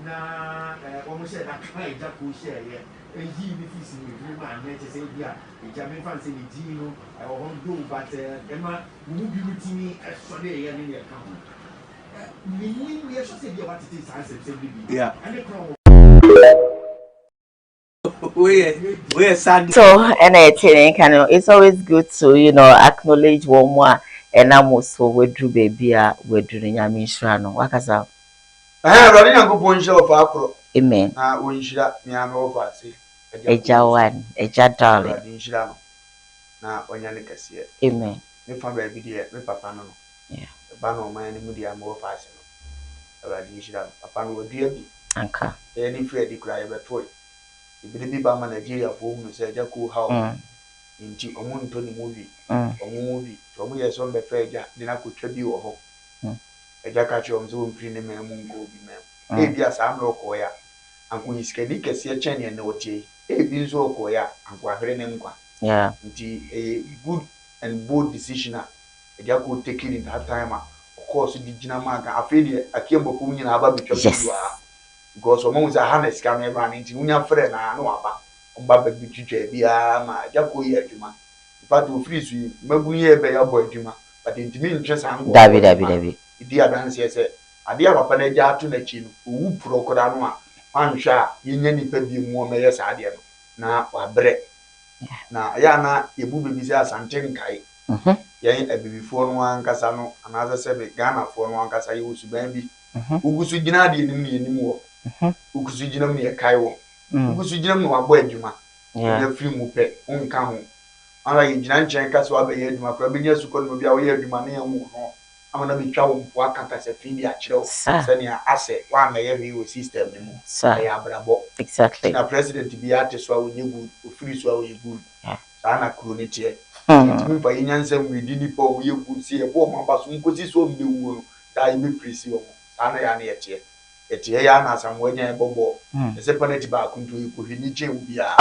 na almost said that kind that will share here. And he is in the man, let us say, yeah, which I may fancy the Gino, I won't do, but Emma will be with me as Sunday and in the account. We are just saying about it is as a yeah. We're sad. So, and it's always good to, acknowledge one more. And I'm also with Drew baby, we're doing a mission. What has up? I have running a good point show of Acro. Amen. When she got me, I'm over. A Jawan, a Jadali. Now, when you're Nikas here. Amen. If I'm baby, dear, with Papa, no. Yeah. The banner of my enemy, I'm more fast. Papa will dear me. Anka. Any fear decry but toy. If the people Nigeria for whom said Jaco how into a moon Tony movie or movie. From years on the fair, then I could tribute or hope. A jackacho on Zoom cleaning me moon go be ma'am. Maybe as I'm no coya. And when you scadik see a chenny and no tea, a bizo coya and quaherenqua. Yeah. A good and bold decision. A jaco taking in that time. Of course, the Jinamaka, I feel a Kimbo Punian about because you are. Because among the harness can run into Unia friend, I know about. Baba Bitu Bia, my Jaco Yajuma. But to freeze you, Mabuye by your boy Juma, but in me interest and David. Dear Dancy said, I dear Papaneja to the chin, who procodanoa, one shot, you nearly fed you more mayors idea. Now, or bread. Now, Yana, you move bizarre and Tenkai. Yan a baby for one Casano, another 7 Ghana for one Casa, you was baby. Ugusujina didn't mean anymore. Ugusujina me a Cairo. Ugusujina no a boy Juma. The free mupe, on come. Ala yinjina nchen ka so abaye adwuma kra benya su ko no bia wo ye adwuma na yamu ho amana bi twa wo mpo akanta se fi bia kire wo se ne ase wa ma ye wi system ni mu ya brabo exactly na president bi ate so wo nyegu ofiri so wo ye good sa na kro ni tie timi ba yinyansam wi di nipa wo ye good si e bo ma ba so nkosi so mbe wu no da yi be presi wo sa na ya na ye tie etie ya na asam wo nya e bobo se paneti ba kuntu ko hini je wo bia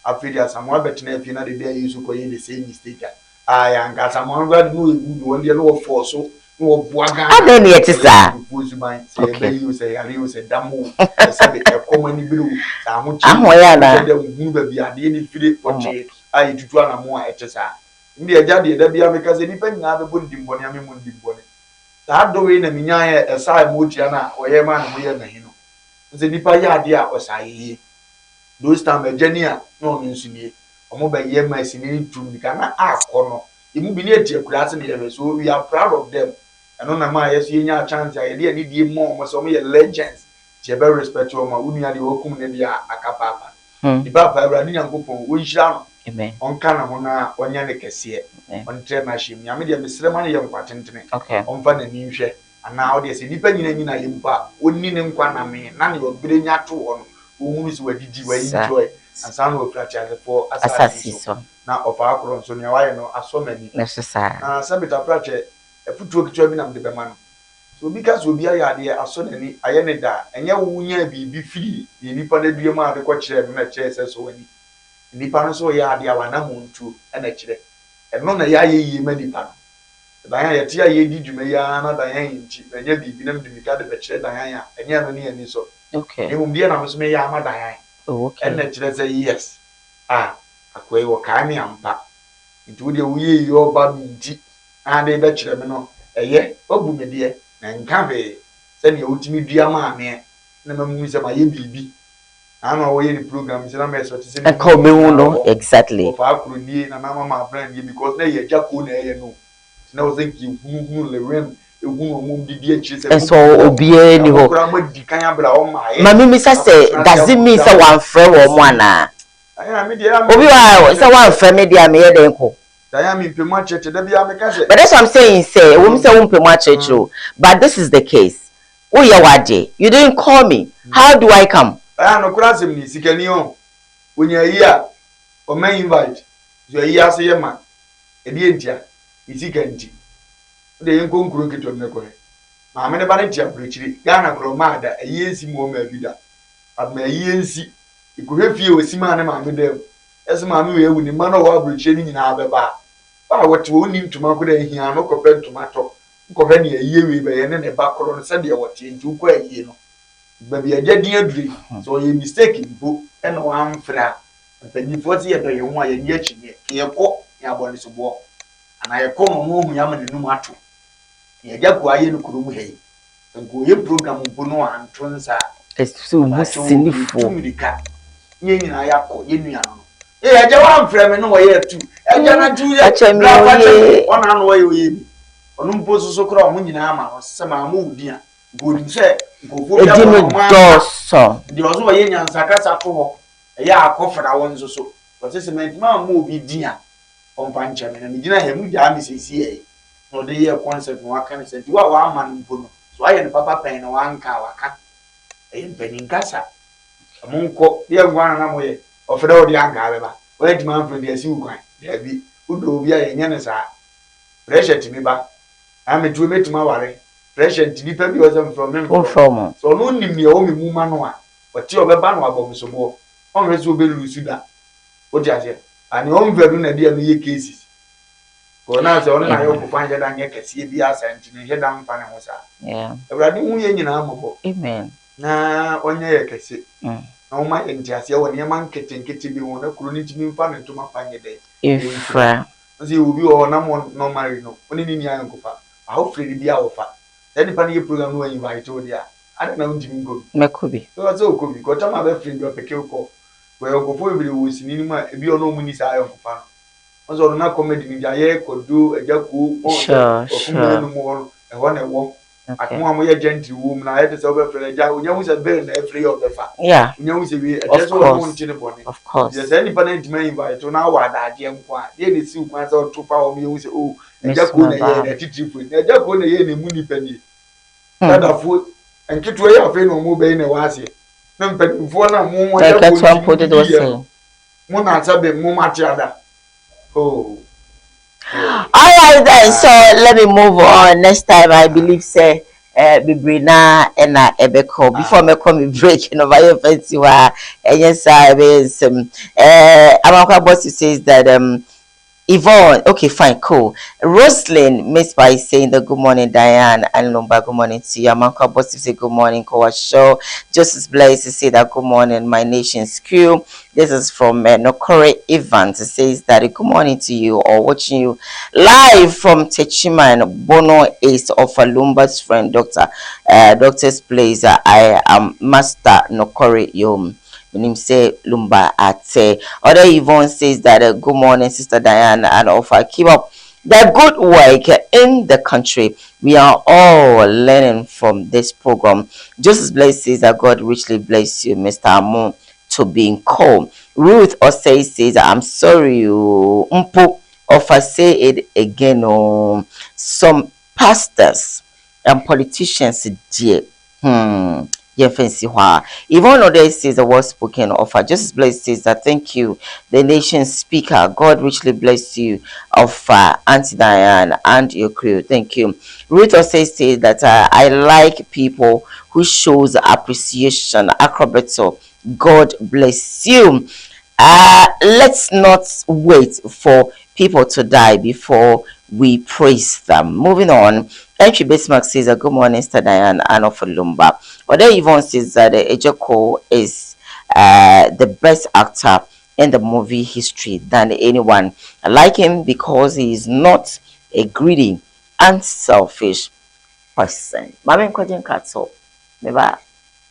Afidia someone better if you know the day you should go in the same mistake. I am got someone who no good one year no for so no boaga. I don't need to say you say I use a damu a common blue. I'm baby I didn't feel it for ai tutu ana mo a etesa ndi eja de da bia meka se nipa nyina be bo ndimbone ame mo ndimbone saa do we na minya ye esai mo tia na oye ma na mo ye na hino nze nipa ya ade a osai those time ejani a no nsunie omo be ye ma sini tum nika na akono imu bi ne etie kura se ne so we are proud of them eno na ma yeso yenya chance a ye de ani die mo mo so mo ye legends je be respect o ma unu ya de okum ne dia akapapa di papa awrani yankopon wo nhira no amen onka na ho na onya ne kese on tre na him nyame de mesrema ne ye nkwatentene onfa na ni nhwe ana o de se nipa nyina yimpa onni ne nkwa na me na ne obire nya to ho no wo si wadidi wa enjoy ansa nookratia for asasi so na ofa akro nso ne waye no asomani necessary na sabita prache efutuo kitwa bi na mde bema no so because obi aye ade asonani aye ne da enye wunya bibi firi ye nipa na due ma ade ko kire na kire se so wani nipa no so ye ade awana muntu na kire eno na ya ye yi ma nipa no dan ya tie ye di dwuma ya na dan ya nti enye bibi na mde mika de be kire dan ya enye no ne ya ni so okay emu bia na so me ya ma dan ya okay na kire se yes akwai wo ka mi ampa nti de wuye yo ba mi nti ade be kire me no eye obu me de na nka be se ne otimi dua ma ame na mamu se ma ye bibi ana wo ye ni program se na me so te se e ko me hu no exactly fa akuru ni na mama ma brand ye because na ye jako na ye no na wo think you hu le rem egun omo bibi e chi se so obie ni ho kura ma di kan abra o ma ye mami mi say does it mean say one friend wo mo ana obi wa say one friend me dia me ye den ko but that's what I'm saying, say, but this is the case. Oh, you didn't call me. How do I come? I no cross him, Sikanion. When you're here, or may invite, you're here, say, man, a dear, is he can't. The young crooked on the coin. Mamma, Banatia, Richie, Ghana, Cromada, a year's more vida. But my years, you could have you with Simon and Mamma them. As Mamma, when the man of our bridge in our bar. What you need to mark here, no compared to matter. Governor a year we by any background Sunday what you do quite, you know. Maybe a dead dear dream, so you're mistaken, book and one fra. And then you 40 years you want a year, you call your body to walk. And I come home, Yaman and no matter. You get quiet in Kuruhe. And go your program Bono and Tronsa. It's so sinful. Yen I call you. Yeah, I want from no way too. I cannot do that. One on way we Onumposo so kra omo nyina ama se ma mu dia go nse nkofo bia so di ozo wo ye nyansa kasa to ho ya akofra won so so se cement ma mu obi dia ompa nche me na me gina he mu dia me sisi e no de ye concept no aka ne se di wa ama no mpo no so aye ne papa pen no wanka waka e mpeni kasa amunko ye gwana na mo ye ofre o di anga beba we di man friend ye si ukwan dia bi udo obi aye nya ne sa pressure ti me ba I'm to meet my worry. Fresh and deeper because I'm from him. So no nim near me mumanoa. But you have a ban about so more. Always will be Lucida. What you say? And your own very dear me cases. For now, the only I hope to find that I can see the assent in head down Panamosa. Yeah. The running in armor. Amen. Na on your case. No, my enthusiasm when your man getting kitty one of crony me fun into my panya day. If you will be all no marino, only in young copa. Hopefully be our fat. Then if any program will invite you there. I don't know to go. Makubi. So could be got my friend of a kill where you go for every cinema, be no munis eye of fan. Also, not comedy in Jaye could do a jacu or more and one a walk. I come on with a gentle woman. I had to over for a jaw. You was a burn every of the fat. Yeah, you know, of course. There's anybody to me invite to now. What I am quite. Then it's 2 months or 2 hours. You say, oh, just go there, teach you. Just go there, any money penny. That a food and get away of any more being a was here. No, but before now, more I put it also. Mona Sabe, Mumatiada. Oh. All right then, so let me move on. Next time, I believe, say, Bibrina and Ebeko. Before me come break, you know, by your fancy and yes, I mean, Amaka Bossy says that Yvonne, okay, fine, cool. Roslyn, Miss by saying the good morning, Diane and Lumba, good morning to you. Amanka Bossy say good morning, Koowaa Show. Justice Blaze to say that good morning, my nation's crew. This is from Nokore Evans. It says that good morning to you or watching you live from Techiman. Bono is of Lumba's friend, Doctor's Blaze. I am Master Nokore Yom. Him say Lumba Ate. Other Yvonne says that good morning, Sister Diana, and offer keep up the good work in the country. We are all learning from this program. Justice Bless says that God richly bless you, Mr. Amon, to being called. Ruth Osei says, I'm sorry, you offer say it again. Some pastors and politicians, dear. Yvonne Ode says the word spoken offer. Justice Bless says that thank you, the nation's speaker. God richly bless you, offer Auntie Diane and your crew. Thank you. Ruth says that I like people who shows appreciation. Acrobato. God bless you. Let's not wait for people to die before we praise them. Moving on. Entry Bismarck says good morning, Mr. Diane and of Lumba. Other Yvonne says that Ejoko is the best actor in the movie history than anyone. I like him because he is not a greedy and selfish person. Mama Nkwajen Kato, never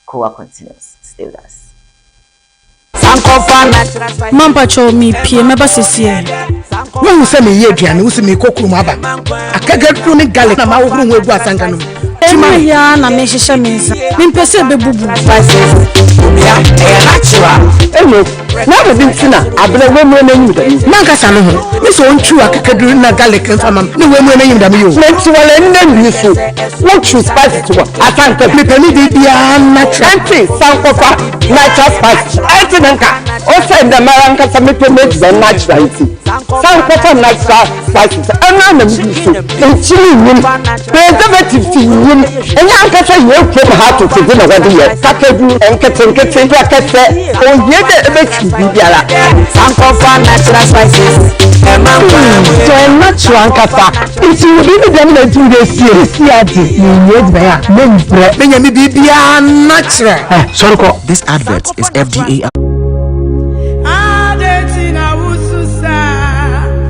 Koowaa continues. Stay with us. Mamba cho mi pie meba sesie. When you say me ye aduane, wo se me kokuru maba. Akagadu ne garlic na ma wo huru egu asanga no. Tima ya na me hihye me nsa. Me mpese bebubu. Na be bintina abele we mu enanyim da. Na nkasa no ho. Me so ontwu akagadu na garlic nfa mam. Ne we mu enanyim da me yo. Me nti wala nne nsu. No choose spice to atanka. Me pani de bia natural. Anti sankofa natural spice. Anti nanka. O say the maranka sa me pemeti the natural tea. Sankofa natural spices. Ana na me nsu. Nchiri nyim. Preservative tea nyim. Enya anka say you from how to feel na wadi ye. Kakadu enketenkete prakese. O yede ebe bibiara sankofa natural spices so natural kafa if you really dem na do dey see ati you need buy me me bibia natural sorry ko. This advert is FDA.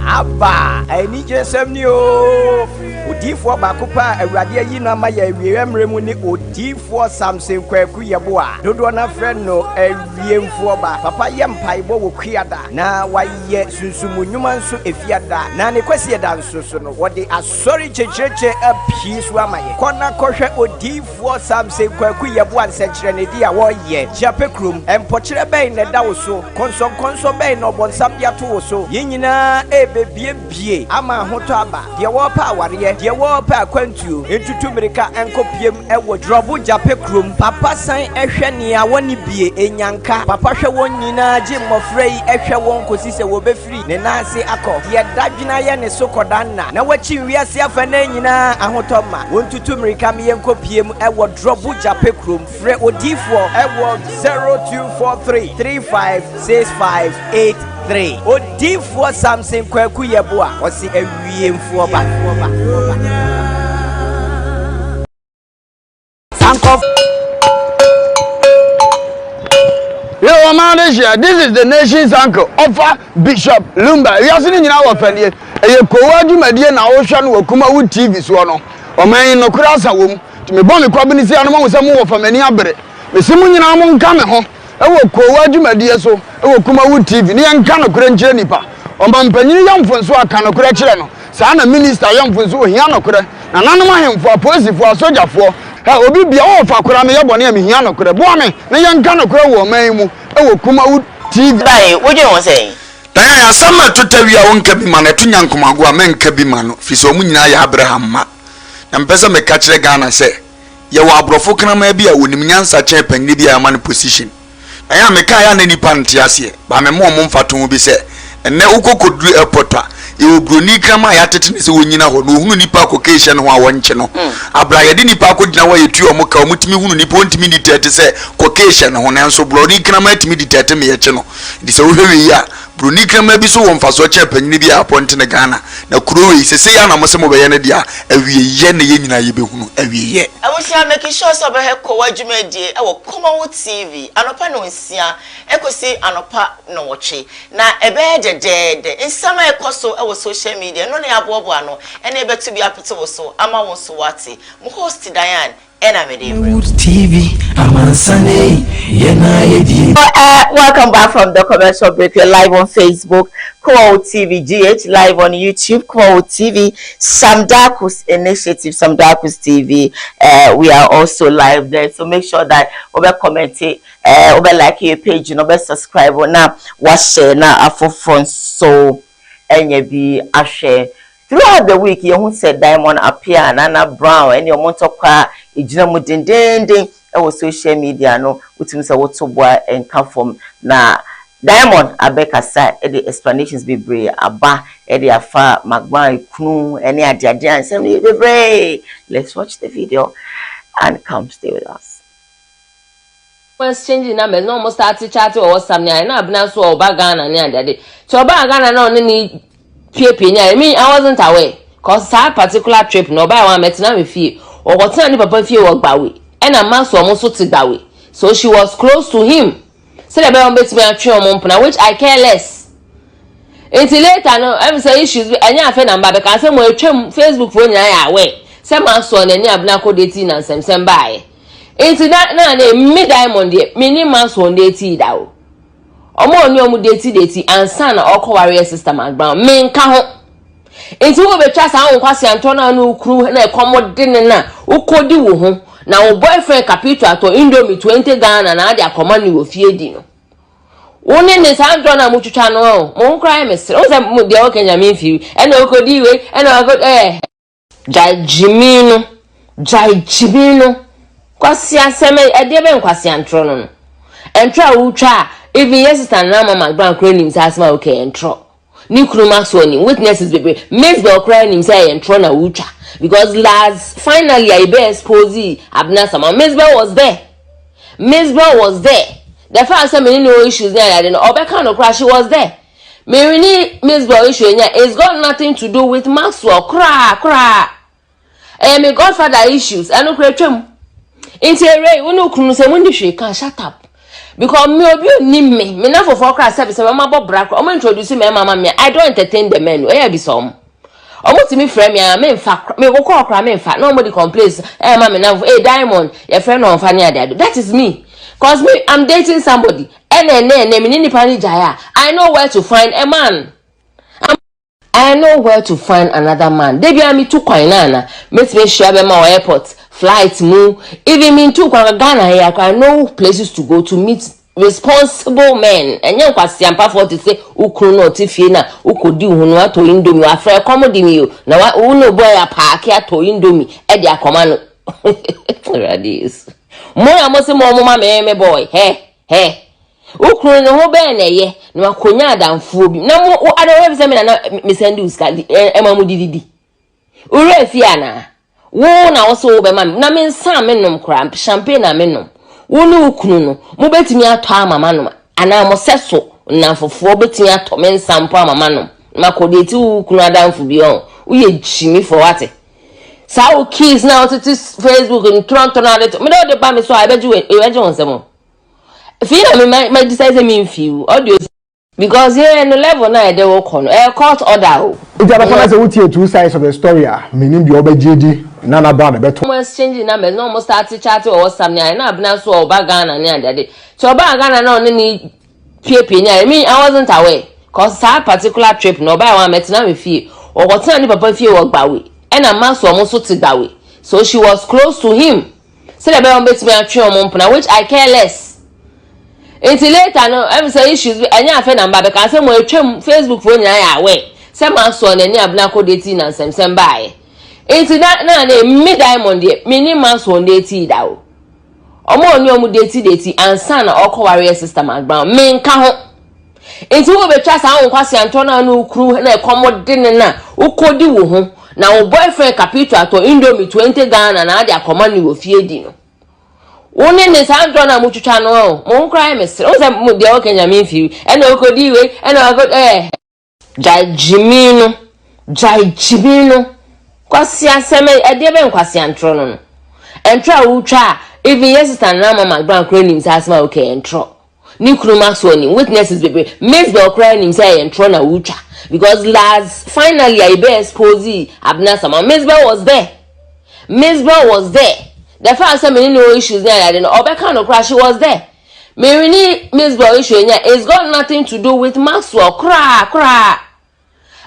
Abba eni jesem ni o odifo bakopa awurade yi na ma ya wiemre mu ni odifo Samson Kwaku yebo a dodo na friend no awiemfo ba papa ye mpaibo wo kuada na waye sunsumunwuma nso efiada na ne kwasi eda nso so no wode asori checheche apisu amaye kona kohwe odifo Samson Kwaku yebo ansechire ne dia wo ye japekrum empokire ben ne da wo so konso ben no bonsam dia to wo so yinyina bie ama hoto aba de wo pa aware de wo pa kwantuo entutu mirika enkopiem ewo drobu japekrum papa san ehwe ne a woni bie enyanka papa hwe won nyina gi mmofrei ehwe won kosi se wo befiri ne nanse akọ de dadwina ye ne sokodan na wachi wiase afa na nyina ahoto ma wontutu mirika me enkopiem ewo drobu japekrum fre odifo ewo 0243356583 odifo Samson Kwaku yebo a osi awiemfo ba sankof Yo manager, this is the nation's uncle offer Bishop Lumba. We are sitting in our family. E Koowaa dwumadie na wo hwa no wa KUMAWOOD TV so no. Oman no kura sa wom. To me bon me kwa bi ni sia no ma wo se mo wo famani abere. Me se mu nyina mo nka me ho. E wo Koowaa dwumadie so, e wo KUMAWOOD TV. Ni nka no kura nkyere nipa. Omampanyin yamfonso aka no kura kire no. Sa na minister yamfonso ohia no kura. Na nanom ahemfo apolisifoɔ asogyafoɔ obi bia wo fa kura me yebɔne me hia no kura boa me ne yanka no kura wo man mu e wo KUMAWOOD TV dai woje won say dan ya sama totawia wonka bi ma na to nyankomago a menka bi ma no fi so mu nyina ya Abraham ma na mpesa me ka kire Ghana se ye wo abrofo kanama bi a wonim nyansa kyen panni bi a ma no position dan ya me ka ya na nipa nte ase ba me mo mfato bi se enne ukokodru airport a e broni krama ya tetene se wonyina ho no hunu nipa kokehye no a wonche no abra ye de nipa kodina wa yetu omo ka omutimi hunu nipa ontimi ditete se kokehye no ho nanso broni krama atimi ditete me ye che no di se wo hwe ya broni krama bi so won faso che panyini bi appoint ne Ghana na kuro we sese ya na mo se mo be ye ne dia awieye ne ye nyina ye behunu awieye awusia make sure so be he Koowaa dwumadie e wo KUMAWOOD TV anopa no nsia ekosi anopa no woche na ebe de nsama ekoso e wo social media no ne abobo ano ene betu bi apete wo so ama won so wate mo host Diane KUMAWOOD TV Amansane Yena Yedi. Welcome back from the commercial break. We're live on Facebook, KUMAWOOD TV GH, live on YouTube, KUMAWOOD TV, Samdakus Initiative, Samdakus TV. We are also live there, so make sure that over comment it, over like your page, over subscribe. Now, watch share now for front so any be a share. Throughout the week, you said Diamond appear and Anna Brown and your motorcar, Ijinamu ding our social media no utimisa wotobwa and come from na Diamond abeka sa the explanations be brave aba the afa magba kunu any ajaja and say be. Let's watch the video and come stay with us. When changing numbers no almost start chatting or something na abna so oba Ghana ni ade so oba Ghana no ni pie me I wasn't aware cause that particular trip no buy one met na me fie or what ni papa fie work bawe and a man so almost to bawe so she was close to him so the be bet me atwe omo which I care less until later no I say issues anya afa number because say mo atwam Facebook phone nyina ya aware say man so na ni abna ko date na nsem bae until that na me Diamond de me ni man so date da o omo ni omo date ansa na okoware sister man brown me nka ho enti wo betwa sa won kwase antona na ukru na ekomode na ukodi wo ho na wo boyfriend capital ato Indomie 20 Ghana na ade akoma ni wo fie di no woni ne sa antona mu twitwa no mo nkra mesre o se mo de o kenya me fi e na okodi we e na okodi jajimino kwase aseme e de be nkwase antro no entra utwa even yesterday na mama brown craning say asma okay entro ni kuruma so ni witnesses bebe miss the craning say entro na ucha because last finally I be expose abna sama miss was there the first time any no issues there I didn't obeka no crash she was there me ni miss issue nya it's got nothing to do with Maxwell cra me godfather issues I no kwetwam intere unu kunu se mundi hwe kan shut up because me obi ni me na for cry service mama bo bra o introduce me mama me I don't entertain the men e be some omo me frame ya me mfa me go call cry me mfa nobody complains mama me na Diamond your friend on fa ni ade that is me cause me I'm dating somebody me ni pani jaya I know where to find a man I know where to find another man they be me too kwan na make me share be my airport flight move even me too kwa Ghana here I know places to go to meet responsible men and yan kwasi ampa for to say ukru no tifie na ukodi hunu ato Indomie afre comedy me you na wa uno boy apake ato Indomie e dia akoma no radis mo amose mo mama me boy he ukru no ho be na ye na akonya adamfo bi na mo adawe bi se me na me send you ska emamu dididi ure fia na wo na wo be mam na me nsa me nom kra champagne na me nom wo ne ukunu no mo betimi ato amama nom ana mo seso na fofo betimi ato me nsa mpo amama nom makodeti ukunu adamfo bi on uye jimi for what sa o kids na o titi Facebook in Toronto na let me do the ba me so I beju on semo feel me my decide me feel audio because here in the level na they will call court order It's about to say two sides of the story. Meaning the OBGD, Nana Brown, better. Exchanging numbers, no more start chatting or something. I know Abna so oba Ghana ni ade. So oba Ghana no ni pie I mean I wasn't aware. Cause that particular trip no buy one met na me fie. Or what ni papa fie work bawe. And a man so almost to bawe. So she was close to him. So the be bet me atwe omo which I care less. Until later no I say issues anya afa number because say mo atwam Facebook phone nyina ya aware. Say man so na ni abna ko date na nsem bae. Until that na me Diamond de me ni man so date da o. Omo ni omo date ansa na okoware sister man brown me nka ho. Until wo betwa sa won kwase antona na ukru na ekomode na ukodi wo ho na wo boyfriend capital ato Indomie 20 Ghana na ade akoma ni wo fie di no. One is hand on a much channel, won't cry, Miss. Also, the old Kenya mean few, and no could you, and I got Jimino, Quasia Seme, a dear Quasian Tronon. And try, even yesterday, Nama McBrown craning as my okay and tro. New Krumax winning, witnesses, baby, Miss Bell crying say and Trona Ucha. Because last, finally, I bear exposee, Abnasama. Miss Bell was there. Miss Bell was there. The first time no issues there, I didn't know. Obeka crash, she was there. Miss Bell issue, it's got nothing to do with Maxwell. Cra.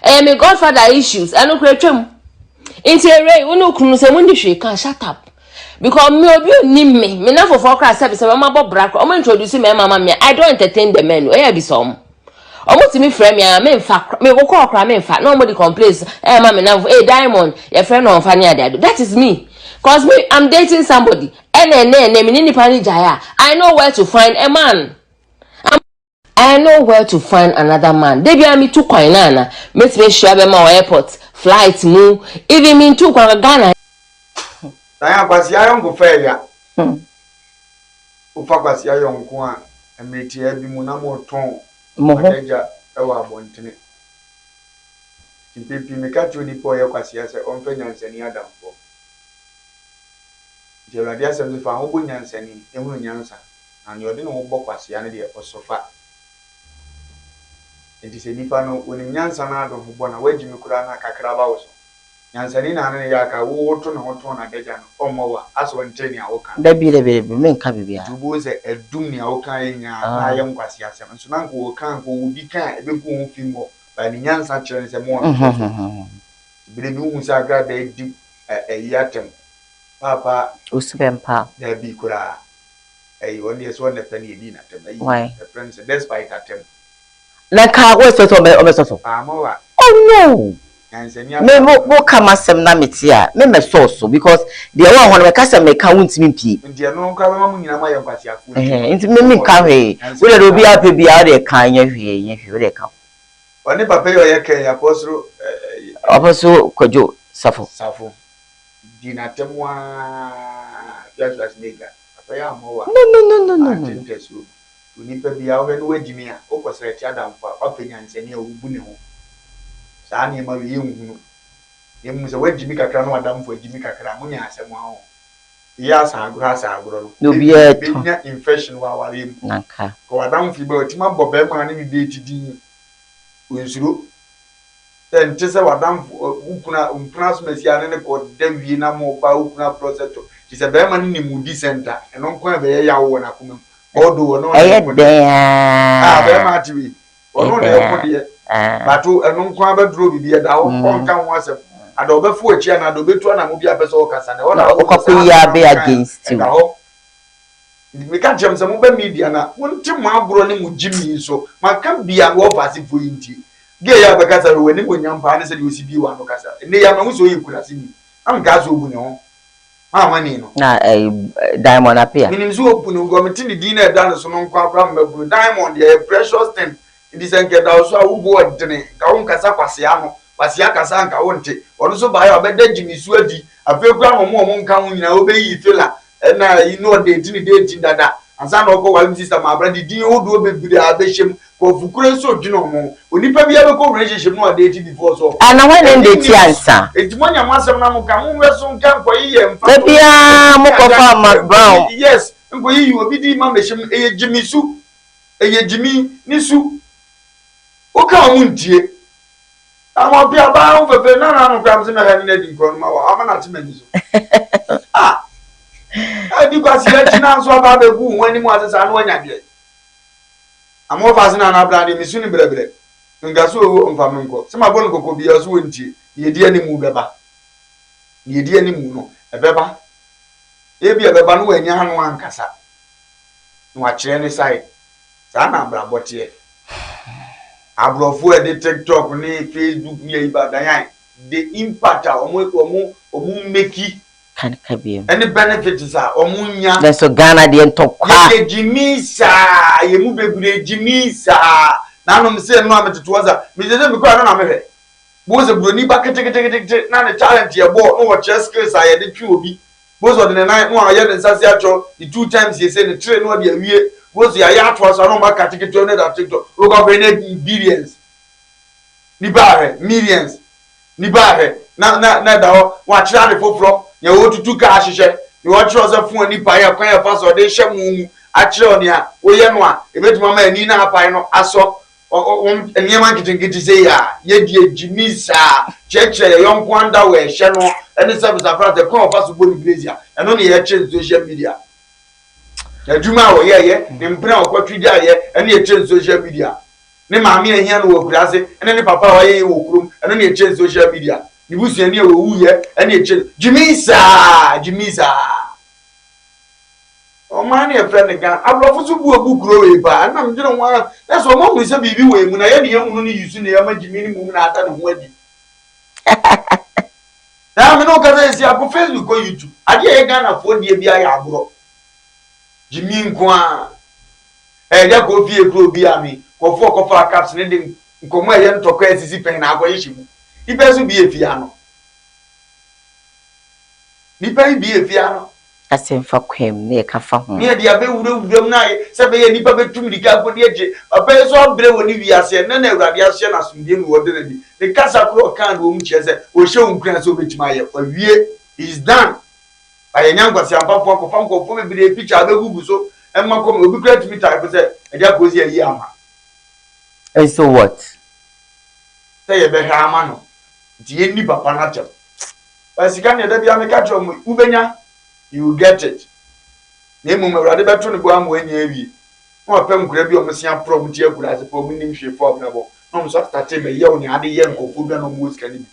My godfather issues, I don't create him. Interior, we no kunu say when she can shut up. Because me not for cry service, I'm about brack. I'm introducing my mama. I don't entertain the men. Where be some? Almost me friend me, I mean fact, me go call cry, me fact. Nobody complains. Hey, mama, now, hey, Diamond, your friend on Fanny, that is me. Cause me, I'm dating somebody. I know where to find a man. I know where to find another man. They be me too coinana. Make me sure be my airport, flight move. Even me too Ghana. I was young go fair ya. Ufa kwasi ya yonko a emeti abi mu na mo ton. Moja ewa bontene. Kipepi me ka tuni po ya kwasi ya se onfe nyansani adamfo. Je radio asem fa ho bo nyansani ehunu nyansa. Na ne ode no wo bọ kwasi ya ne de osofa. Enti se nipa no woni nyansa na ado ho bọ na wajimi kura na kakra ba wo so. Nyansani na ne ya ka wo to na woto na deja no omowa aso nteni a wo kan. Da bi me nka bibia. Dubo se edum ni a wo kan nya na ye nkwasi asem. Nso na nko wo kan ko wo bi kan ebe ko ho fimo ba ni nyansa kire se mo. Bire bi hu sa gra da di yatem. Papa Usbempa. Da bi kura. Won yes one the ni bi na tem. Why? The friends despite atem. Na ka wo so so. Amowa. Oh no. Me mo kama sem na metia me so because the one when me kasa me ka wuntimi pie ndia no nka ma mu nyina ma ye kwasi afu nti me ka hwe we le obi ape bia de kan nya hwe we de ka oni papa yo ye kan ya apostle kojo safo dina temwa ya snega papa ya mowa no atintesu uni pa bia we no wajimi a okosere ti adamfa openya nsani a obu ne ho Sani ma wi yungu yemu se wajimi kakra no adam fo ajimi kakra munya asem aho ya sa agro no biya binya infection wa warem nanka ko adam fi ba otima bobe ma ne bi date din onsuro ten tese wadam ukuna so mesia ne ko dem na mo ba ukuna process to ti se be ma ne mudi center eno nko be ya wo na kuma odo no be ma tiwi ono ne ko de Batu enunko abedro bibie da wo konka ho asem ada obefu achi na ada obetu na mo bia pese o kasa na wona okoko ya be against you me ka jem se mo ba media na wonti mo agro ne mo jimi so maka bia wo fasi fo yinti ge ya be kasa we ni mo nyampa ne se de osi bi wa no kasa ne ya ma so yikura sini am ga so obu ne ho ma mani no na diamond apia minim so obu ne go meti ni din na da no so no nkwa abra mabru diamond ye precious thing. It is a get also a wood dinner, Kaun Casa Quasiano, Pasia Casan Kaunte, or so by a bed Jimmy Sweaty, a few gram more won't come in obey filler, and you know they didn't date that. And some of our sister, my brother, do you do be the abbation for Fukuren so Ginomo? When you probably have a relationship more dated before so. And I went in the answer. It's when your master Namukamu was on camp for a year and Brown. Yes, and for you will be the mamma Jimmy Sue, a Jimmy Nisu. Oka muntie ama bia ba fefe na no kwam se me ha ni adi nkron ma wa ama na temani so adi kwasi ya china so ba be gu wani mu asesa no anya de ama fa se na na bra de misu ni brebre nga so o mfa me nko se ma bon kokko bia so wontie ye di ani mu beba ye di ani mu no ebeba e bia beba no wanya hanu ankasa no a kire ni side sa na bra botie Abrofo e de TikTok ni Facebook ni Ibadan the impact omu meki kan kabiem any benefits are omunya then so Ghana de ntokwa ye jimisa ye mu bebre jimisa na no me say no ametetuaza me say me kwa no na mehwe bo ze broni ba kete na ne talent ye bo no wo chess skills a ye de twi obi most of the night one aye den sase acho the 2 times he say the train no dey awie most ya ya to so no ma ka ticket no that TikTok o go be billions ni bare millions ni bare na da wa kira de foforo ye wo tutu ka ahihye ye wo kira so fun ni pa ye kwan ye fa so de hye mu a kira oni a wo ye no a e betu mama ani na apai no aso eniyama kitingiti say ya ye die jimisa cheche ye yonko anda we hye no ene service after the call fa so body blazer eno ne ye change social media adwuma wo ye ne mpena okwatwidi aye ene ye change social media ne maami ehia no wo kurase ene ne papa wa ye wo kurum ene ne ye change social media ni busu ene wo wu ye ene ye change jimisa o man ye friend gan ablofo so bu obu kuro we ba na mjiro nwa na so mo hu se bibi we mu na ye ne yehunu ni yusu ne yama jimi ni mu na ata ne ho adi na me no ka say si akọ Facebook ko YouTube ade ye Ghana fo die bia ya aburo jimi nko a ja ko fie kuro bia mi ko fo ko fa caps ne de nkomo ye ntoko asisi pen na akọ ye shimu ibe so bi efia no ni pen bi efia no asemfa kwem ne ka fa ho ne dia be wuram na se be ye nipa betum dika agodi eje abe so bre woni wiase na na awurade ase na sumdie no wode na di ne kasa kro kan wo mu chese wo hye unkran so betima ye awie is done aye nyankwase ampafo ko fam ko fo be bre picture abegugu so emma ko obi kra timi type se eja ko si ayi ama and so what say ye be ha ama no di eni papa na chem basika ne da bia me ka tro mu ubenya you will get it. Name Murade Batron Guam when ye or Pem Grabby or Messiah Prom Tia Gras for meaning she for Nabo. No, so start a young Adi Yanko, food and almost can be.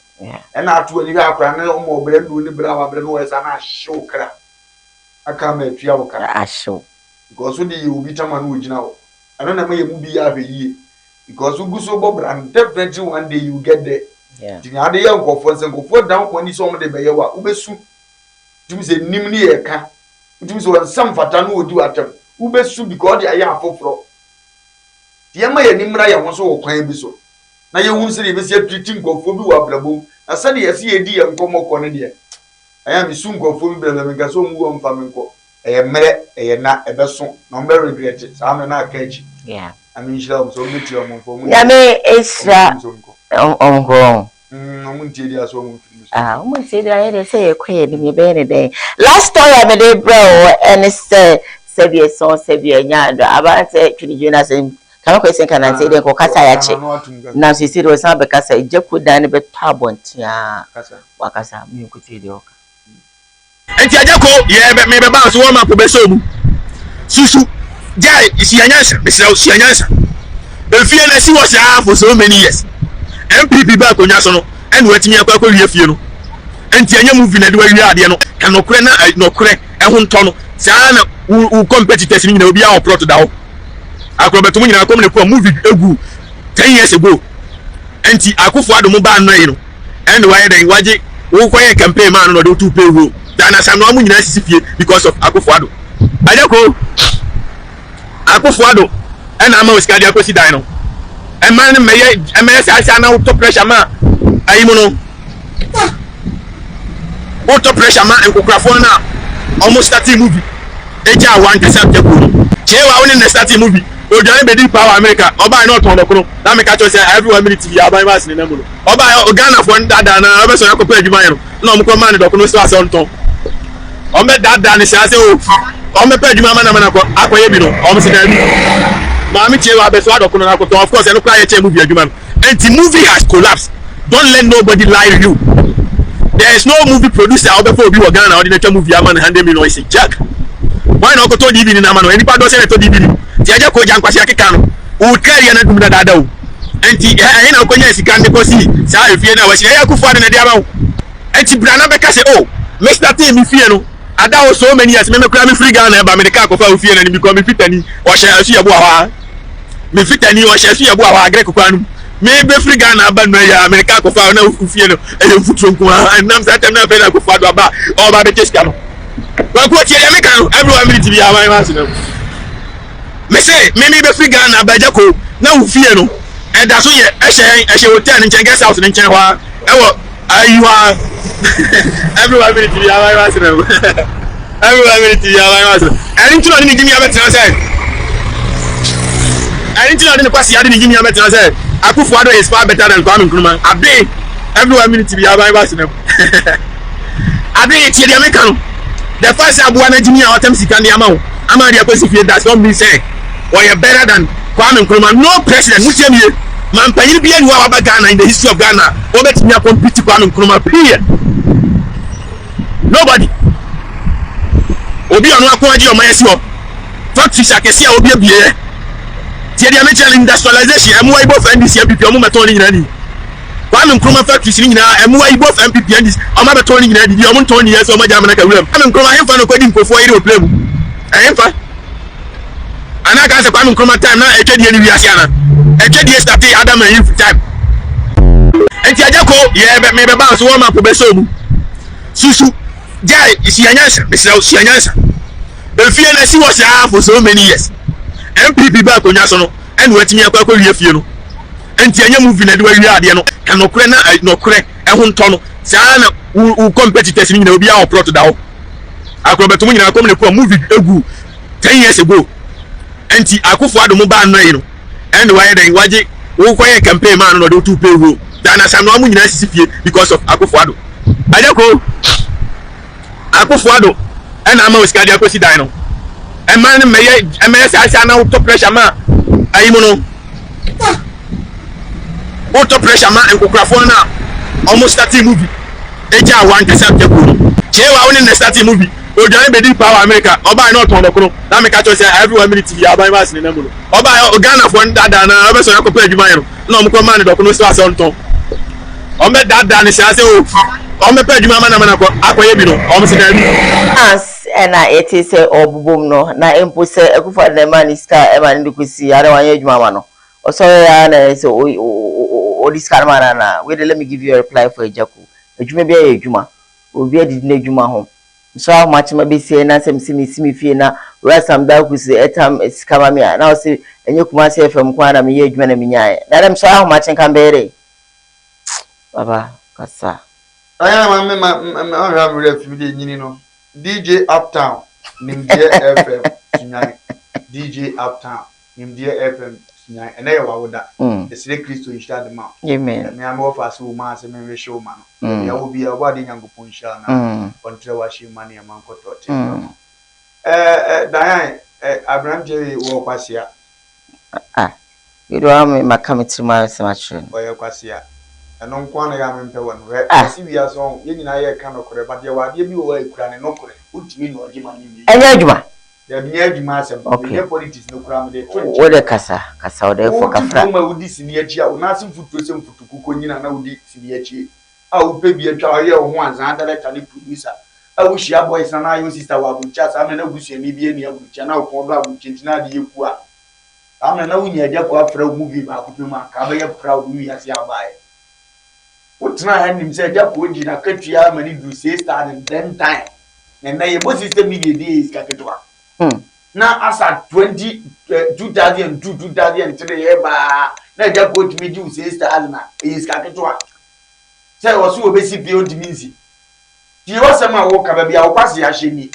And after when you have no more bread, do the brava brenoise and I show crap. I come at Fiaoka. I show. Because when you will be Taman Wood now. I don't know may be every year. Because you go so bob and definitely one day you get there. Yeah. The other young go for and go for down when you saw me the Bayawa, Ubesu. You say nimni e ka you say when some fata no odu atem wo besu because they are afoforo tie ma ye nimra ye ho so wo kwan bi so na ye hu sire be se treating gofo bi wa blabom na se de ye se ye di ye nkomo ne de aya mi su gofo bi blabom ga so mu wo mfa me nko e mere e na e be so na mbe regret it sa me na aka echi yeah I mean shila so me ti o mo fo mu ya me extra ongo omuntie dia so mu we say that I say a queen in your bed. Last story I made a bro and say Sevia son Sevia Yanda about you know saying can I say they go Cassayachi. Now she said was not because I just put down a bit tabont ya Wakasa you could see the oka. And Tiago, yeah, but maybe about warm up with so Susu Jai is Yanasa, Miss Yanasa. The fearless was for so many years. MPP back on Yasono. And wait me akwa wie fie no enti anya movie na de wa wie ade no ka no kure na no kure ehun to no saa na u competitors ni na obi a plot da wo akrobeto mu nyina kom ne ko movie egu 10 years ago enti akofo ado mu ba no yi no and why den waje wo koye campaign man no do to pay wo da na sam no mu nyina sisi fie because of akofo ado ajako akofo ado and ama osikadi akosi dan no e man meye sa na top pressure man ayimuno auto pressure man and kokrafo na almost starting movie eja one kasa teko chewa woni na starting movie ojuani be di power America oba na oton dokoro na me ka cho say every 1 minute TV aban mas ni na mu oba Ghana for dada na obe so yakopa adwuma yero na omko man dokoro so ase onton o me dada ni say o me pa adwuma man na ko akoye bi no o me se na bi maami chewa be so adokoro na ko of course eno kra ye che movie adwuma and the movie has collapsed. Don't let nobody lie to you. There is no movie producer out before we were Ghana ordinary movie man hand me no is a jack. Why not go to DVD na man? Anybody don't say to DVD. Tiaja ko jankwasi akeka no. O carry na dum dada o. Enti eh na ko nya sika ndeko si. Sa efie na wasi ya kufu ade na dia ba o. Enti brana be ka say oh, Mr. T mi fie no. Ada o so many years me kura me free Ghana ba me de ka ko fa o fie na ni because me fitani o hye asu ya bo awa. Me fitani o hye asu ya bo awa agrek ko anu. Me be free Ghana ba no ya America ko fa na ufie no e futuro nko anam sa tem na fe na ko fa do ba o ba be teska no wa ko tie me kan everyone me TV awan ma sino me say me be free Ghana ba jako na ufie no e da so ye e hye hotel nchen guest house nchen hwa e wo you are every 1 minute you are my every 1 minute you are my I didn't know give me a better say I didn't know the question I didn't give me a better say Akufo-Addo is far better than Kwame Nkrumah abi every 1 minute you are my abi it's the American the first abuwa na jimi a watam sika ndi ama wo ama dia kwesi fie that's not me say we are better than Kwame Nkrumah no president mutemie man panyin bia ni wa Ghana in the history of Ghana o betimi a compete Kwame Nkrumah period nobody obi onu akwaji o mayesi o factory sakesi a obi abie tie dia metal industrialization emu wa ibo fa ndisi MPP o mu meton ni nyina ni Kwame Nkrumah factories ni nyina emu wa ibo fa MPP ndisi o ma beton ni nyina di o mu ton ni yeso o ma jama na ka wuram Kwame Nkrumah hemfa no kwadi nkofo ire o play mu hemfa ana ka se Kwame Nkrumah time na etwedie ni wiase ana etwedie start Adam and Eve time enti ajako ye be me be ba so wo ma ko be so mu susu jai isi anyansa be se isi anyansa be fie na si wo sha for so many years MPP ba ko nya so no ene watimi akwa kwa wie fie no enti anya movie na de wa wie ade no kanokure na nokure ehun to no saa na u competitors ni na obi a plot da ho akrobeto mu nyina kom ne ko movie egu 10 years ago enti Akufo-Addo mu ba no yi no ene wa yeden waje wo koye campaign man no do to pay wo dana sam no mu nyina sisi fie because of Akufo-Addo ajako Akufo-Addo ena ama osikadi akosi dan no e man meye sa na top pressure ma ayi mu no auto pressure ma enkokrafo na almost starting movie eja wan kasa pekuru chewa woni na starting movie ojan be di power America oba na oton dokoro na me ka cho say every 1 minute ya ban mas ni na mu no oba Ghana fo dada na obe so yakopa adwuma yero na omko man dokoro so ase onton o me dada ni say o me pa adwuma mana ko akoye bi no o me se na bi as na it is obubum no na empo se Akufo-Addo na man iska e man ndikusi are wanye adwuma ma no o so ya na so o this karma na wait let me give you a reply for Ejaku adwuma bia ye adwuma obi adidi na adwuma ho so how much maybe say na sem simi fie na rasam da ku se etam skama me na o se enye kuma se fam kwa na me ye adwuma na me nyae na dem so how much kan bere baba kasa aya ma ram ref mi de nyini no DJ Uptown Nimdie FM Sunyane DJ Uptown Nimdie FM Sunyane ene ye wawoda esire Kristo insha de ma amen me am offer so ma se me show ma no ya wo bia wo de nyankopon insha na kontre wa shi ma ne man kotote Diane Abraham Jerry wo kwasia you do am makametrima se ma chere wo ye kwasia eno nkwa na ya mempe won re si bia so ye nyina ye ka nokore ba de wa de bi wo ekura ne nokore utimi no ojima ni enya adwuma ya bi adwuma asem ye politics no kura me de wo de kasa wo de fo kafra wo ma wudi sini achi a una sim futu sem futuku ko nyina na wudi sini achi a wo pe bi atwa ye wo ho anzan director ni producer a wo hia boys na ayo sister wa bucha sa me na gusua mi bi eni abucha na wo ko do abucha ntina de yeku a amna na wo nya aja ko afra movie ba ko pe ma ka ba ye proud wi ase abae utna hanim se aja ko ji na katua mani du say star and then time na ye bo system media dey ka ketwa na asa 2002 2003 ye ba na aja ko ti meji say star na is ka ketwa say wo so obesi bi odimisi ti wo se ma wo ka ba bia wo kwase ya hye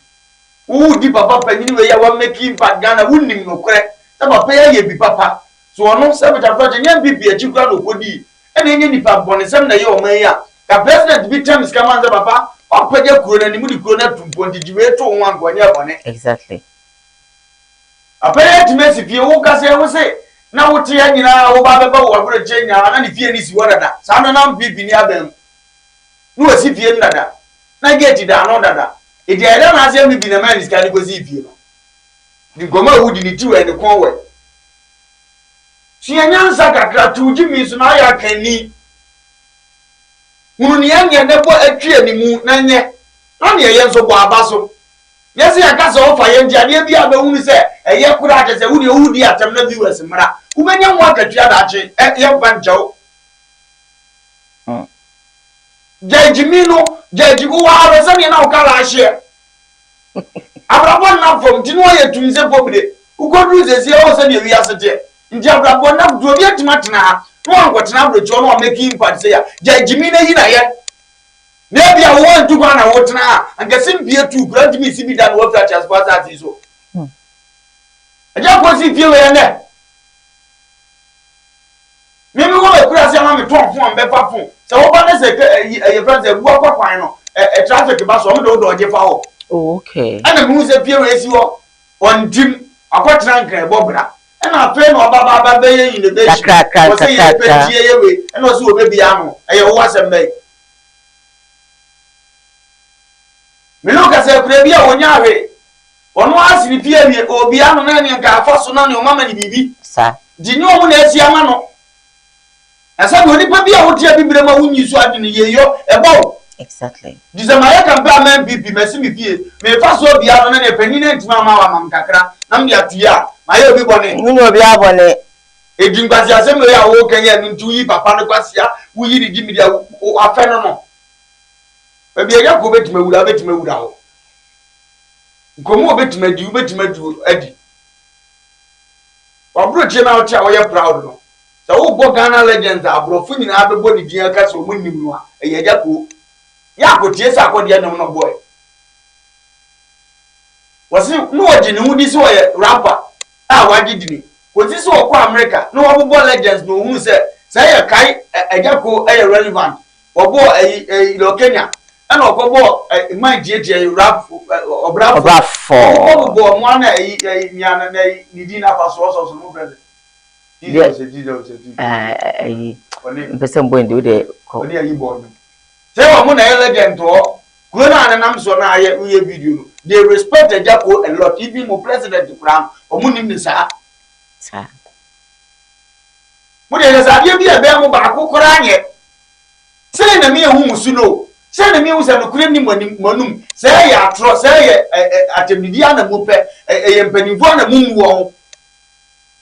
wo di papa panyin we ya wa make impact Ghana wunnim no kore se papa ya ye bi papa so ono se beta project nyam bi bi achi kwa no kodi ene nye nipa bone sem na ye o man ya ka president bi times ka man papa opaje kuro na nimu di kuro na tumpo ndijiwe to nwa ngwanya bone exactly apere timesi fie wo ka se wo se na wo te ya nyina wo ba beba wo abro che nya na ni fie ni si wodada sa no na bibi ni abem no wo si fie ndada na get da no dada e de ele na se bibi na man is ka ni go si fie no di KUMAWOOD ni tiwe ni konwe Sianyansa kakra tuji mi so na ya kani hunu ya nya ne bo atwe animu na nye na ne ye nso bo abaso yesi akasa ofa ye ndia ne bia ba hunu se eye kura ate se hunu ehudi atam na viewers mra ubenya nwa akatua da ache ye banjao jejimino jejigu wa arose ne na okala ahye abrabon na fom tinu ye tunse pobide ugodru zesi o se ne wi asete Ndia brabo na do bi atima tena ha no angotena brocho no make impact say ya jimi na yi na ye Maybe I want to go on a water now and get some beer to grant me see me that water as far as is so. I just want to see you in there. Maybe what a crazy mammy talk from Beppa. So, what is a friend that walk up a traffic bus on the road or Jeff. Okay. And the moon appears you on Jim, a quite rank, Bobra. And I pray no Baba Bay in the day. And also baby ammo. I was a maid. Me look as a previa on Yahweh. On was in the period or beyond and Cafason on your mamma bibi. Sir. Did you know when I see a man? As I would be able to be able to use what in the year about. Exactly. This is my campaign, baby, Messi. May first be on a penny and Mamma Mamma, Namia, my everybody. You know, we have one. A drink as assembly are walking into you, Papa Quasia, who you give me the affair. Maybe I go bet me would have it me without. Come over to me, you bet me to Eddie. Or Brooklyn out here, you're proud. So, Bogana legends are broken in everybody, dear Castle, winning you, a Yaku. Yaku, yes, I got the no boy. Was it no genuine this way, rapper? Ah, why did you? Was this all America? No other legends, no who said, say a kai, a Yaku, a relevant, or boy a Lokenya. And Okobo, my dear rap or bravo for one Nidina Pasos no brother. Yes, person going to do the say, I'm on elegant or good and I'm so now video. They respect the Jaco a lot, even more president to crown or Munim the Sa. What is a beer back Koranye? Say the mere whom you know. Say the music and the cream monum. Say ya trust, say at a mediana mupe, a penivana moon.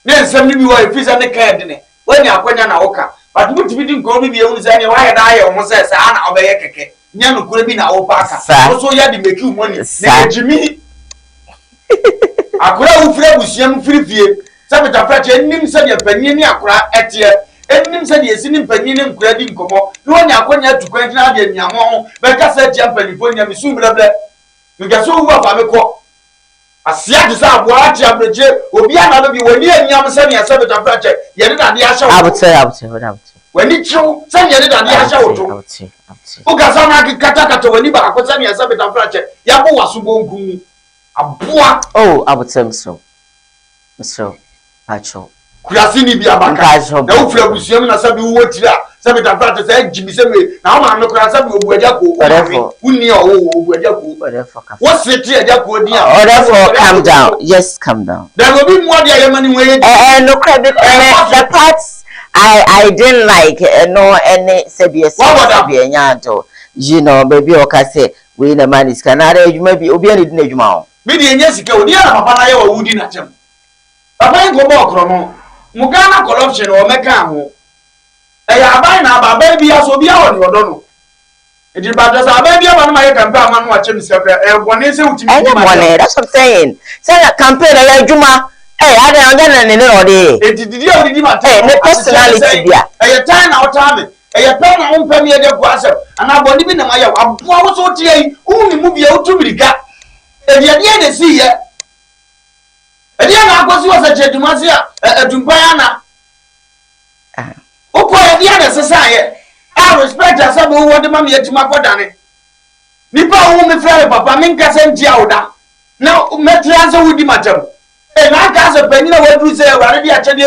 Then some of you are a fish and a candidate. When you are going to Oka, but what we didn't go to be able to say, why I almost says, Anna obey a cake. Yano could have been our paka. So you had to make you money. Jimmy. I could have fled with young free fear. Some of the French and Nim said your penny at here. And said yes in Penny credit como. No one to quench Nadia Yamon, but I said California, Miss Subrable. You get so well, Pamico. A Seattle watch up the jail will be another be when you and Yamson and Sabbath and Fletcher. Yet the Asha. I would say, when it's true, send you the Asha. Okazana Kataka when you back was any Sabbath and Fletcher. Yabu was Subongu. A boy. Oh, I would say so. So, Pacho. Kurasini bi abaka na ofura busuam na sabi wo tira sabi ta fata say Jimmy Seme na ma no kura sabi obuaja ko unni o obuaja ko what city aja ko dia therefore calm down. Yes, calm down. There will be more there many way no credit the parts I didn't like no any CBS nyanto you know baby oka say we the man is canara you maybe obi ani din adwuma o me de enya sika odi na papa na ye wa wudi na chem papa ngo bo krono Mugana corruption or Mecano. A yabai na baba be as obi a on yodono. It is about a baby on my campaign watching himself. One is out. That's what I'm saying. Say a campaign a Juma. Hey, I don't know any day. It did you personality. A time out time. A pen on Premier de Guasa. And I believe in the Maya. I'm so tea. Only movie out to me. And yet they see ya. And yeah, was a gentleman, a Dumpana. Oh, the other society. I respect us about what the mammy to my podane. Nipa woman fell, Papa Minka sent Giauda. Now, Metrianza would be madam. And I cast a penny away to say, already actually,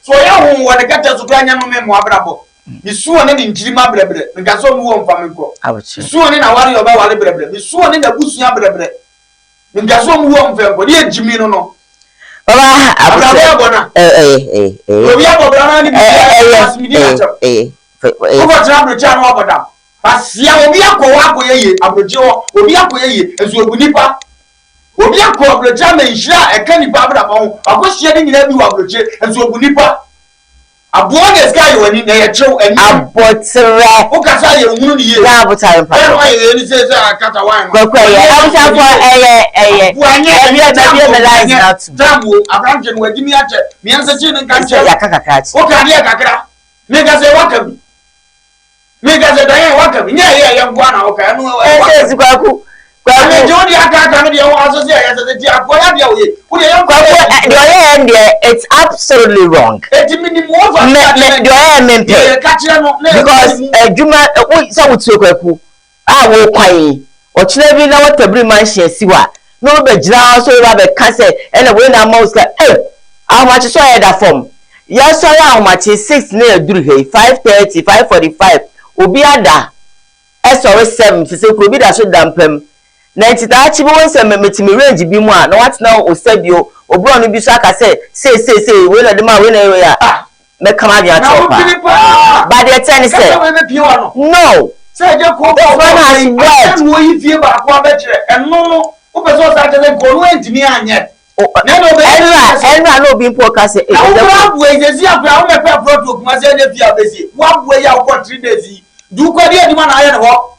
so I won't want to get us to try and memoir bravo. You sworn in Jima Brebre, and got some warm family. I was sworn in a worry about Brebre, you sworn in a bush Brebre. You got some warm family, Jimmy no. A boy is guy when in a show and a bot, sir. Who can say you won't hear about time? I says, I cut a wine. Abraham will give me a check. Me answer chin and catch. What can you catch? Make us a welcome. Make us a day. What aka bi nya ye ngwa na oka no e se kwaku kwaku jodi aka no de wo aso se ya se ti akoya de wo ye wo de yan kwaku the end there it's absolutely wrong eti minimum over me the end me ka kire no because adwuma so wo tue kwaku a wo kwan o kire bi na watabri mansion siwa no be gira so we be ka say ene we na mouse ka how much so head that form yes so how much 6 na eduru he 5:30 5:45 obi ada SOS 7 fi say ko bi da so dampem na ntita achi bi won say metimi range bi mu a na what na o sabio obro no bi so aka say we na de ma we na ya me kama dia chopa but the ten say no say je ko ba mo yi fie ba ko abekire eno o pe so sa tele ko no entimi anye na no be enra no bi mpo ka say na wo bu ejesi akwa wo me pe product kuma say na fie abesi wo bu ya ko 3 days du ko dia di ma na aye no ho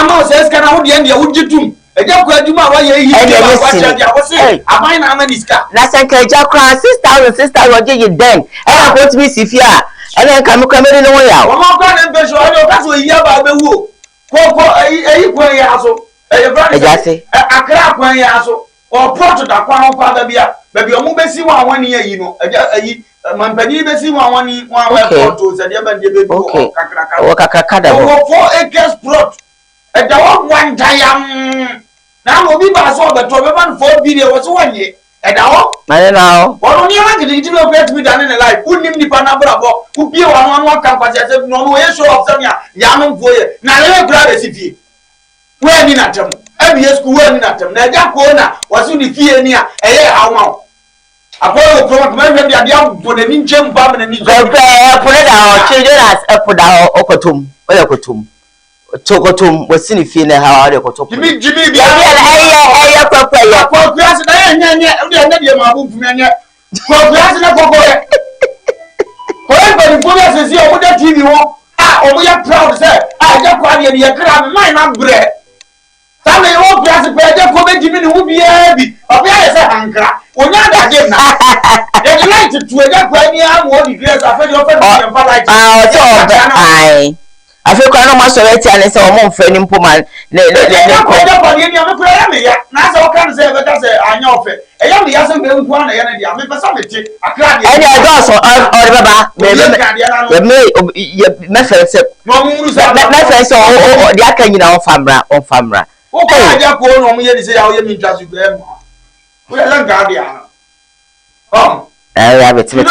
ma o say ska na wo dia ndia wo gitum eje ko aduma wa ye yi dia wa cha dia wo say aban na amaniska na senka eja kra 6000 wo je ye den e ko timi sifia ele nka me kamere no ya wo ma kwa na mbe so o ka so yi aba be wo ko eyi ko ya so e brand eja se akra kwa ya so o port da kwa ho kwa ba bia o mu besi wa wani yi no eja eyi mampani besi wa wani wa we port se dia ba de be o kakaka da o 4 acres plot e da wo one time na mo bi ba so be to be ban 4 billion wo so wanye e da wo mane na o wo ni ma gidi no bet me dan in life unim ni pa na brabo ku bie wa no aka kwase se no no ye show of them ya no mfo ye na le kura be si fie we ni na tem abi school we ni na tem na ja ko na wasu ni fie ni a eye hawo apo ko ko ma me dia dia bo na ni nchem ba me na ni go put da o children as put da o kotum o kotum tokotum wasini fie na ha o de kotum jimi bia eye kwakwa ya ko kwase na nye de dia ma bu fumi anye ko kwase na kokore ko e bari fo ya se si o da TV wo o mo ya proud say ja kwa de ye kra me mai na bre ta me wo kwase pe ja ko be jimi ni wo bia bi o bia ye se hankra onya da je na de light to ja kwa ni am wo di grace afa de o fa de fa light ai afi kwa no ma so reti ane se o mo mfa ni mpo man ne ko ja kwa ni am kura ya me ya na se o kan se be ka se anya ofe e ya me ya se be nku ana ya na dia me pesa me ti akra dia e dia do so o de baba me fe se no mu ru sa me fe se o dia kan nyina on famra o ko ja ko no mu ye di se ya o ye mi ntwa su be mo o ya lan ga dia ya betimito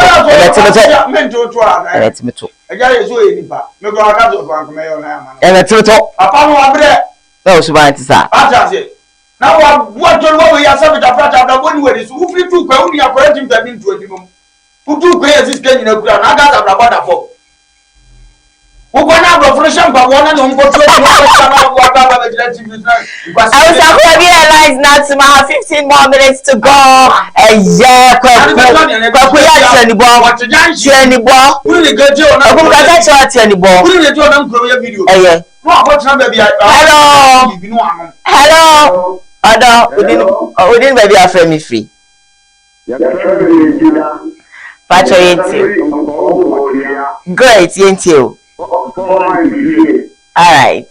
eja yeso e nipa me ko aka zo fan kuma yo na ya man betimito papa mo abre na o suban ti sa aja se na wa to wo ya sa beta prata da boni we so ufri tu kwa uni akora tim ta min tu adimum utu kwa yesis kan nyina kura na ga za bra boda fo wo kwa na bro freshan kwa wona no mko tu na wa ba ba jira tv na I was going to realize now to my 15 more minutes to go. Yeah, hello. Odin baby after me free. Pacho yenti. Great yenti. All right.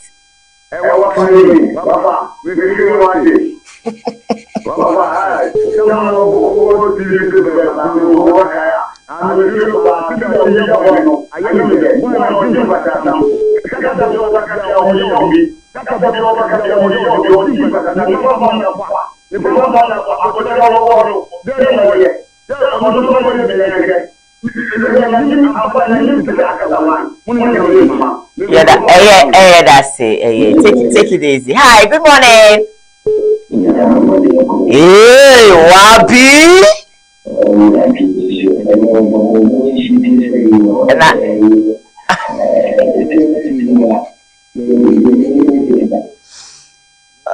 Yeah, that's it. Take it easy. Hi, good morning. Hey, Wabi.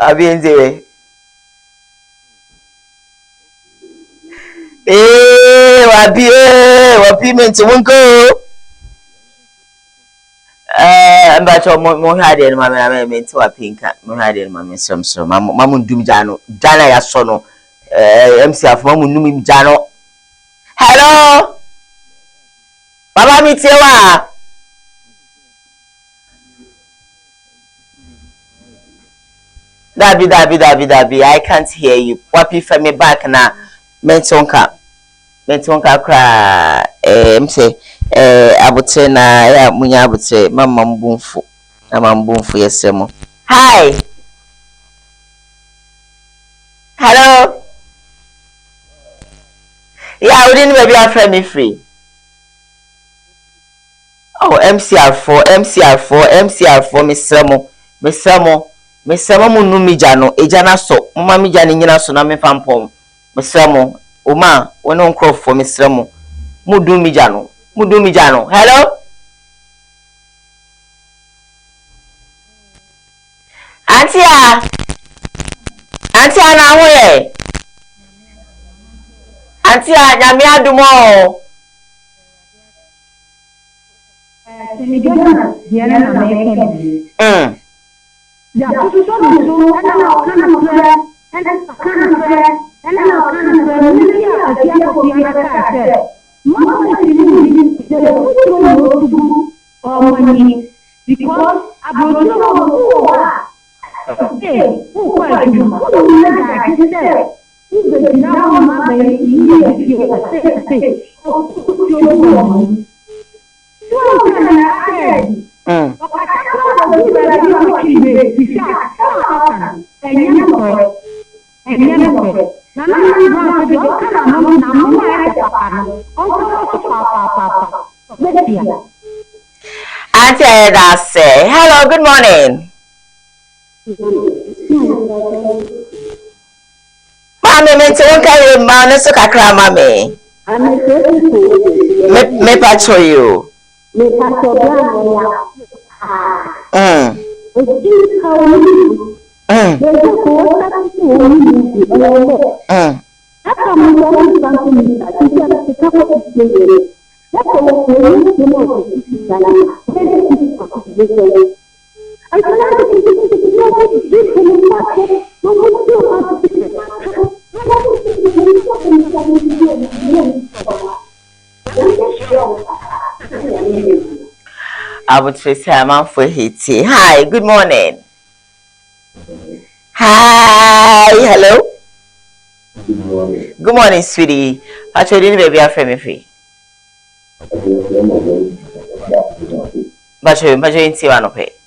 Abienze. Hey, Wabi menti wunko. Mbacho mo hade no mama menti Wapinka. Mo hade no mama sromsrom. Mamu ndum jano. Jana ya sono. MC af mamu ndum jano. Hello. Baba mi tewa. Dabi. I can't hear you. Wapi for me back na mentonka kra mse abutre na ya munya abutre mama mbumfu na mambumfu yesemo. Hi. Hello. Yeah, we didn't maybe have me free. Oh, MCR4 Mesamo munumijano ejana so mama mijani nyina so na mefampom mesamo oma wono nkrofo mesamo mudumijano hello Auntie na hoye Auntie nyame adumo Ya, tu solo eso, ana Auntie that's hello, good morning. Mami, me to carry man so kakra mami. Me patrol you. Me patrol I would say I'm for Haiti. Hi, good morning. Hi, hello. Good morning, sweetie. Actually, didn't baby have me free. But you didn't see one of it.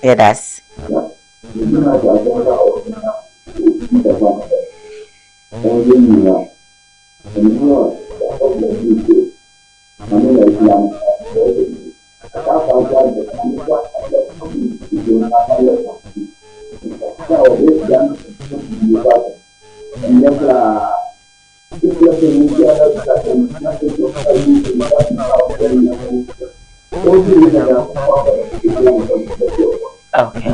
Yeah, that's. Okay.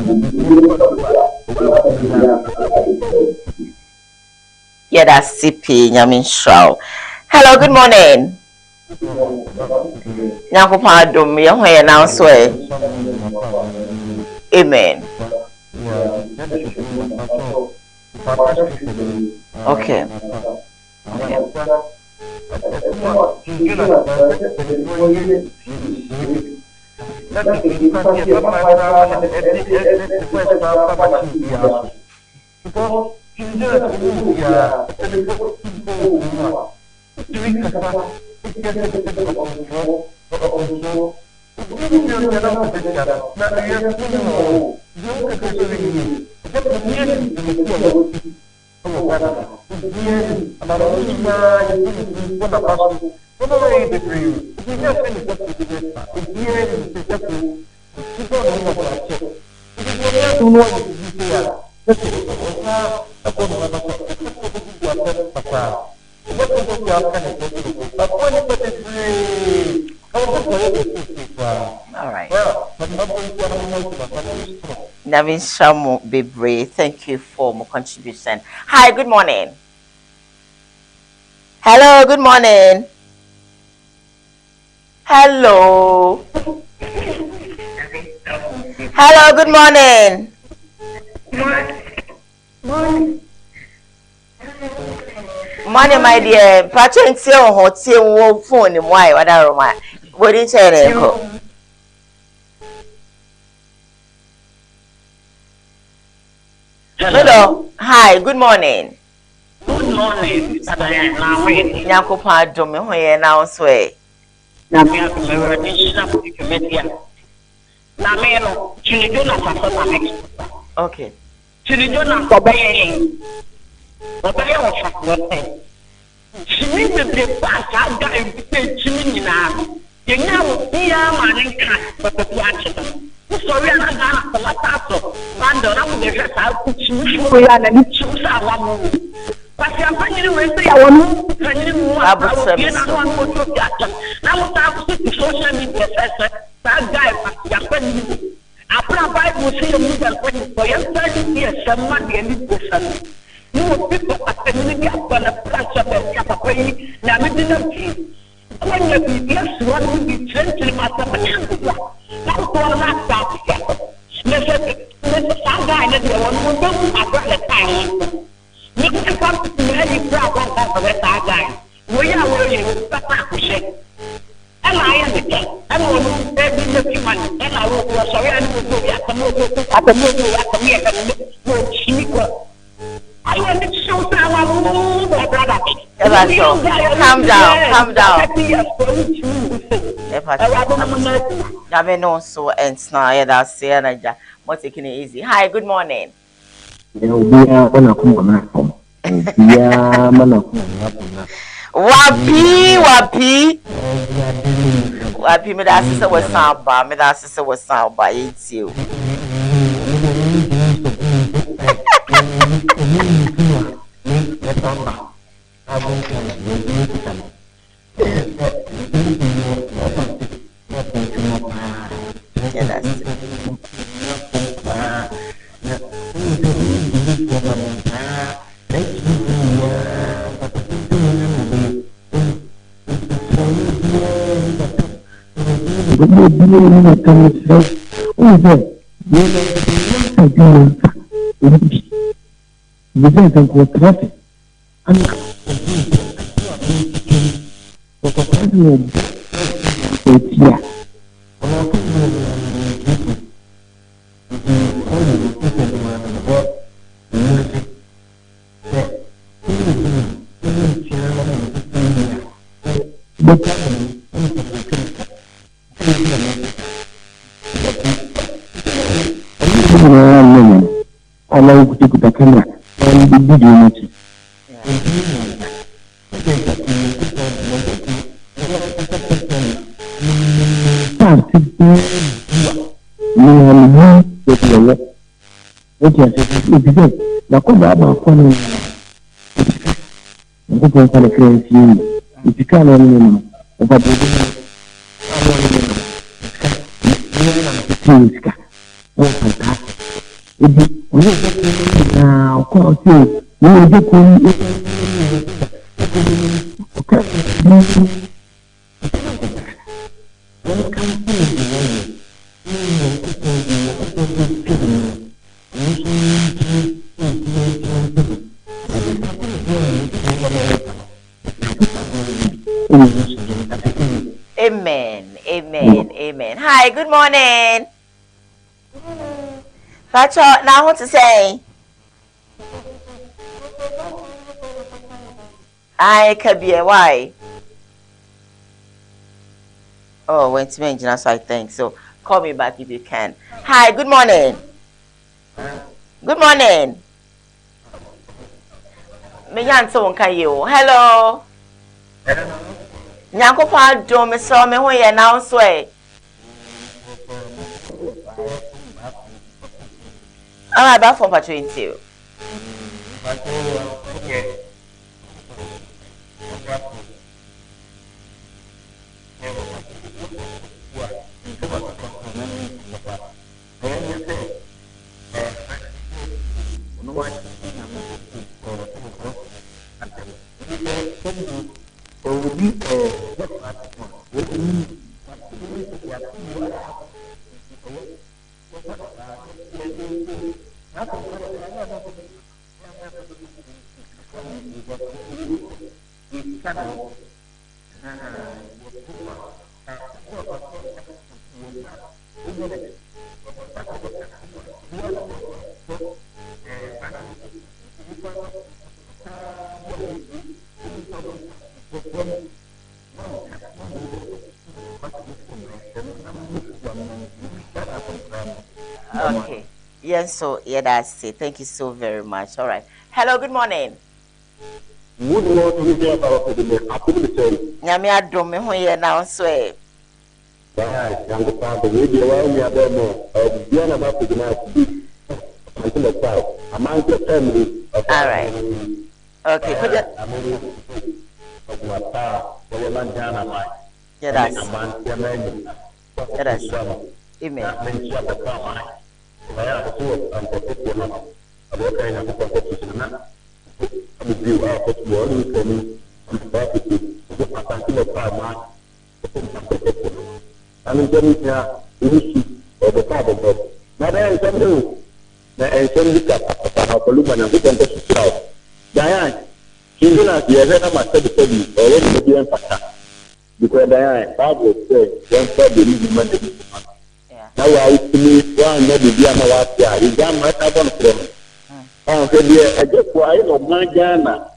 Yeah, that's CP Nyamin Show. Hello, good morning. Nyankopon me when now swear. Amen. Okay. Navin Shamu Bebre, thank you for my contribution. Hi, good morning. Hello, good morning. Hello. Hello, good morning. Morning, my dear. Patrick, see your phone in why? What are my? What did you say? Hello. Hi, good morning. Good morning, Mr. Nyankopon adom ho ye na so e. Na me na media. Na me no, chinijo na safa na me. Okay. Chinijo na obeye. Obeye o fa wote. Chini be pa ka ga e chini nyina. Yenya wo bia ma ne nka papa ache. Sorry ana ga na latato. Bando na mo de ka ku chini fo ya na ni chu sa wa mo. Pasi afanye ni wese ya wonu kanyini mu abusa na no an ko to ya na mo ta ku social media sese ta guy pasi afanye apra bible say mu da ko ni ko yan ta ni ya sama de ni ko san ni mo people afanye ya ko na pressure be ya papa yi na me di na ki ko ni bi ya suwa ni bi trench ma ta pa na ko na ta ya ne se ta guy na de wonu mo do apra le time. You can come to me, problem of the guy. We are working, but not to say. And I am the king. And I will be the money. And I will go sorry and will go at the movie at the meet and cheaper. I am the show my brother. Calm down. I know so and snare that's the what's taking it easy. Hi, good morning. Wapi me da sisa was samba, me da sisa was samba, it's you. Yeah, that's it. Amen. Hi, good morning. That's all. Now, what to say? I could be a why. Oh, went to mention us, I think. So, call me back if you can. Hi, good morning. Good morning. Me yanso nka you. Hello. Nyankopa do me so me ho ye now so e. Ah, ba for patron you. Okay. Yes, so yeah, that's it. Thank you so very much. All right. Hello, good morning. Good morning, dear about the Nyame adom me ho ye now so e. Yeah, young father, we be aware we are there more. Diana about to deny until the child. Among the family. All right. Okay, put it. Yeah, that's. Yeah, that's. Amen. I mean, there is now issue of the father. Now, there is something that I send you to Columba and we can just shout. Diane, she's not the other much to tell you, or what you do because Diane, Bible says, one third the reason money. Now, I see one not the Diana last year. Is that my carbon from? I just why of my Ghana.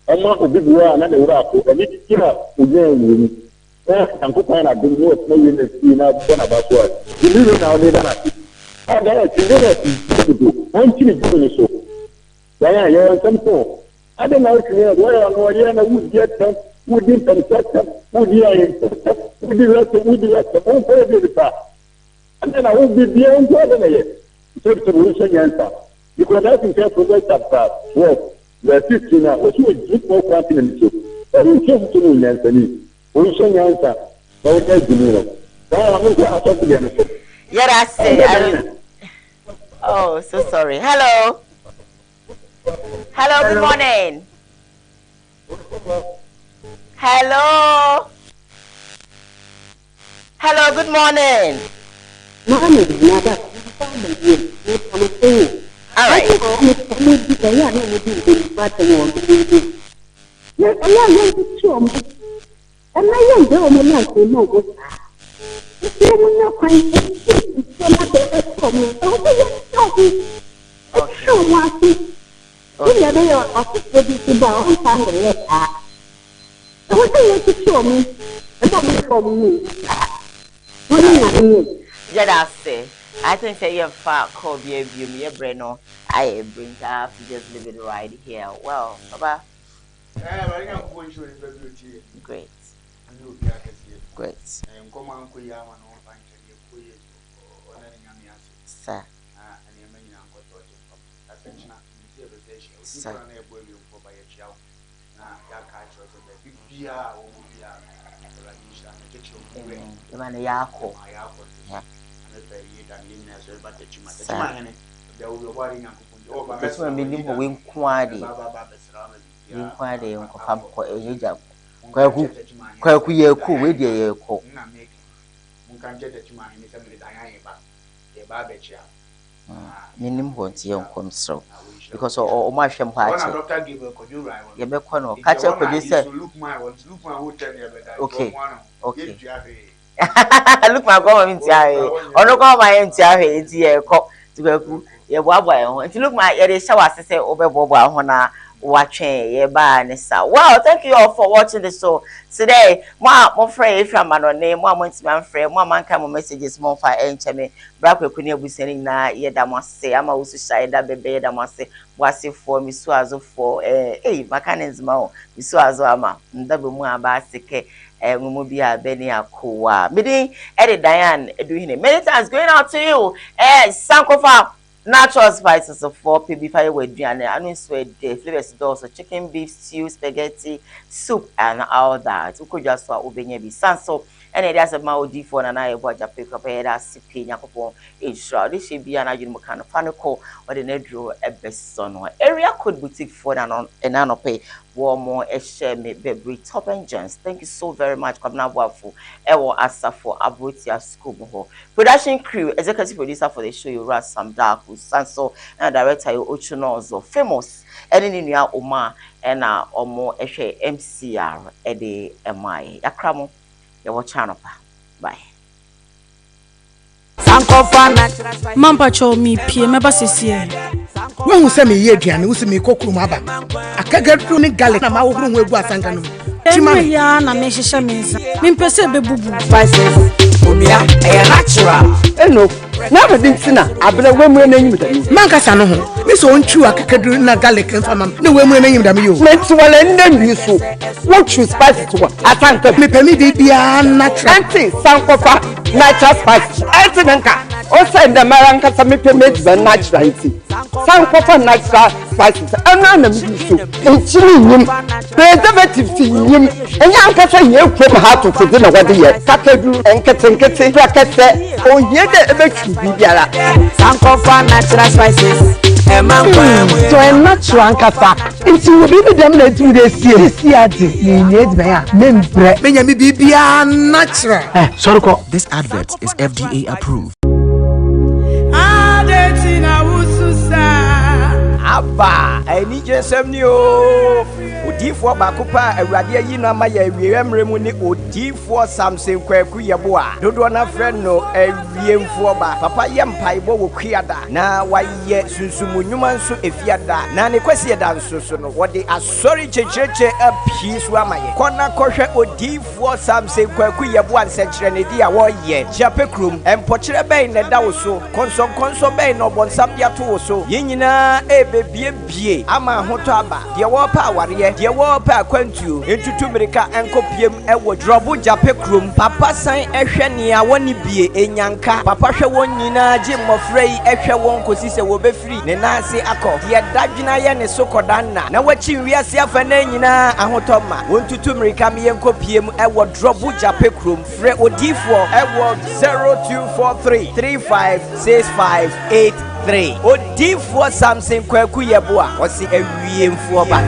I'm not a big one, and the rock, and it's here again. I'm going to do what no university now about what. You live now, they don't have. And then it's do. I'm doing so. Yeah, you're something. I don't know where I know would get them, would give them sector, would the and then I will be beyond the solution answer. Because I think that's what chapter 12, verse 15, was you would give more confidence to. And you came to me, Anthony. Answer. Yeah, that's it. Oh, so sorry. Hello. Hello, good morning. Hello. Hello, good morning. All right. And I don't know when I say no good. If you will not find it, it's not for me. Oh, so what is it? They are officially to bow and find the letter. So what do you to show me? And not from me. What do you mean? Yeah, that's it. I think say you're far called me, Breno. I bring up just live it right here. Well, Baba. Great. Great. Sir. Sir. Kwaku ye ku we de ye ko minim ho ntie nkom so because o ma hwem pa ache ye be ko no ka che ko je say okay okay look my go mi ntia he ono ko ma ye ntia he nti ye ko ti kwaku ye bo abo ye ho nti look my ye de shower sese obebo bo ho na watching ye ba nisa. Well, thank you all for watching the show today. Mo free if I'm on name, mo man free, mo man come messages mo fa encheme. Bra kwekuni abuseni na ye da mo say ama usu shine da bebe da mo say wase for mi so azo for makanes ma o mi so azo ama ndabe mu aba seke mumu bi abeni akowa. Midi Eddie Diane Eduhine. Many times going out to you. Sankofa natural spices of 4 PB fire with Diana. I know sweat the flavors also chicken, beef, stew, spaghetti, soup, and all that. We could just swap Ubenya be sanso. And it has a Maudi for an eye watch a pick up a head as sipping Yakopo intro. This should be an agent kind of fanico or the Nedro a best son or area code boutique for an anope. War more a share me baby top engines. Thank you so very much. Come now, waffle. Ewo asa for Abutia School. Production crew, executive producer for the show, you Ras Sam Dark, Sanso, and director you Ochunozo, famous. Any new Oma and Omo Eshe MCR Eddie MI. Yakramo, your channel. Bye. Mampa cho mi pie meba sisi. When we say me ye aduane, we say me kokuru aba. Akagadru ne garlic na ma wo huru egu asanga no. Chimani ya na me hihye me nsa. Me mpese be bubu. Spices. Obia e natural. Eno. Na be dintina abere wemure na nyim da mi. Mankasa no ho. Me so ontwu akakadu na garlic mfama. Na wemure na nyim da mi yo. Me twale ndem so. What choose spices to atanka. Me pemi bibia natural. Anti sankofa natural spices. Antinka. O say the maranka sa me pemi be natural iti. Sankofa natural spices. Ana na mi so. Enchiri nyim. Preservative nyim. Enya ankasa ye kwem ha to fudi na wade ye. Kakadu enketenkete rakete. O ye de ebe bibiara. Sankofa natural spices. So a natural kasa. It's you be them na do this year. This year you need me ya. Membre. Me nyami bibia natural. Sorry ko. This advert is FDA approved. Abba, I need you some new. Odifo bakupa awurade ayi no ama ya awiemremu ni odifo Samson kwaku yeboa dodo na friend no awiemfo ba papa yempaibo wo kwiada na waye sunsumunwuma nso efiada na ne kwasi eda nso so no wode asori checheche apisu amaye kona kohwe odifo Samson kwaku yeboa nsekire ne dia wo ye japekrum empochire ben ne da wo so konso ben no bonsam dia to wo so yenyina ebebie ama hoto aba de wo pa aware de wo pa kwantuo entutu mirika enkopiem ewo drobu japekrum papa san ehwe ne a woni bie enyanka papa hwe won nyina gye mmofrei ehwe won kosise wo befiri ne nanse akọ de dadwina ye ne sokodanna na wachi wiase afa na nyina ahotoma wontutu mirika me enkopiem ewo drobu japekrum fre odifo ewo 0243 356583 odifo Samson kwaku yeboa osi awiemfo ba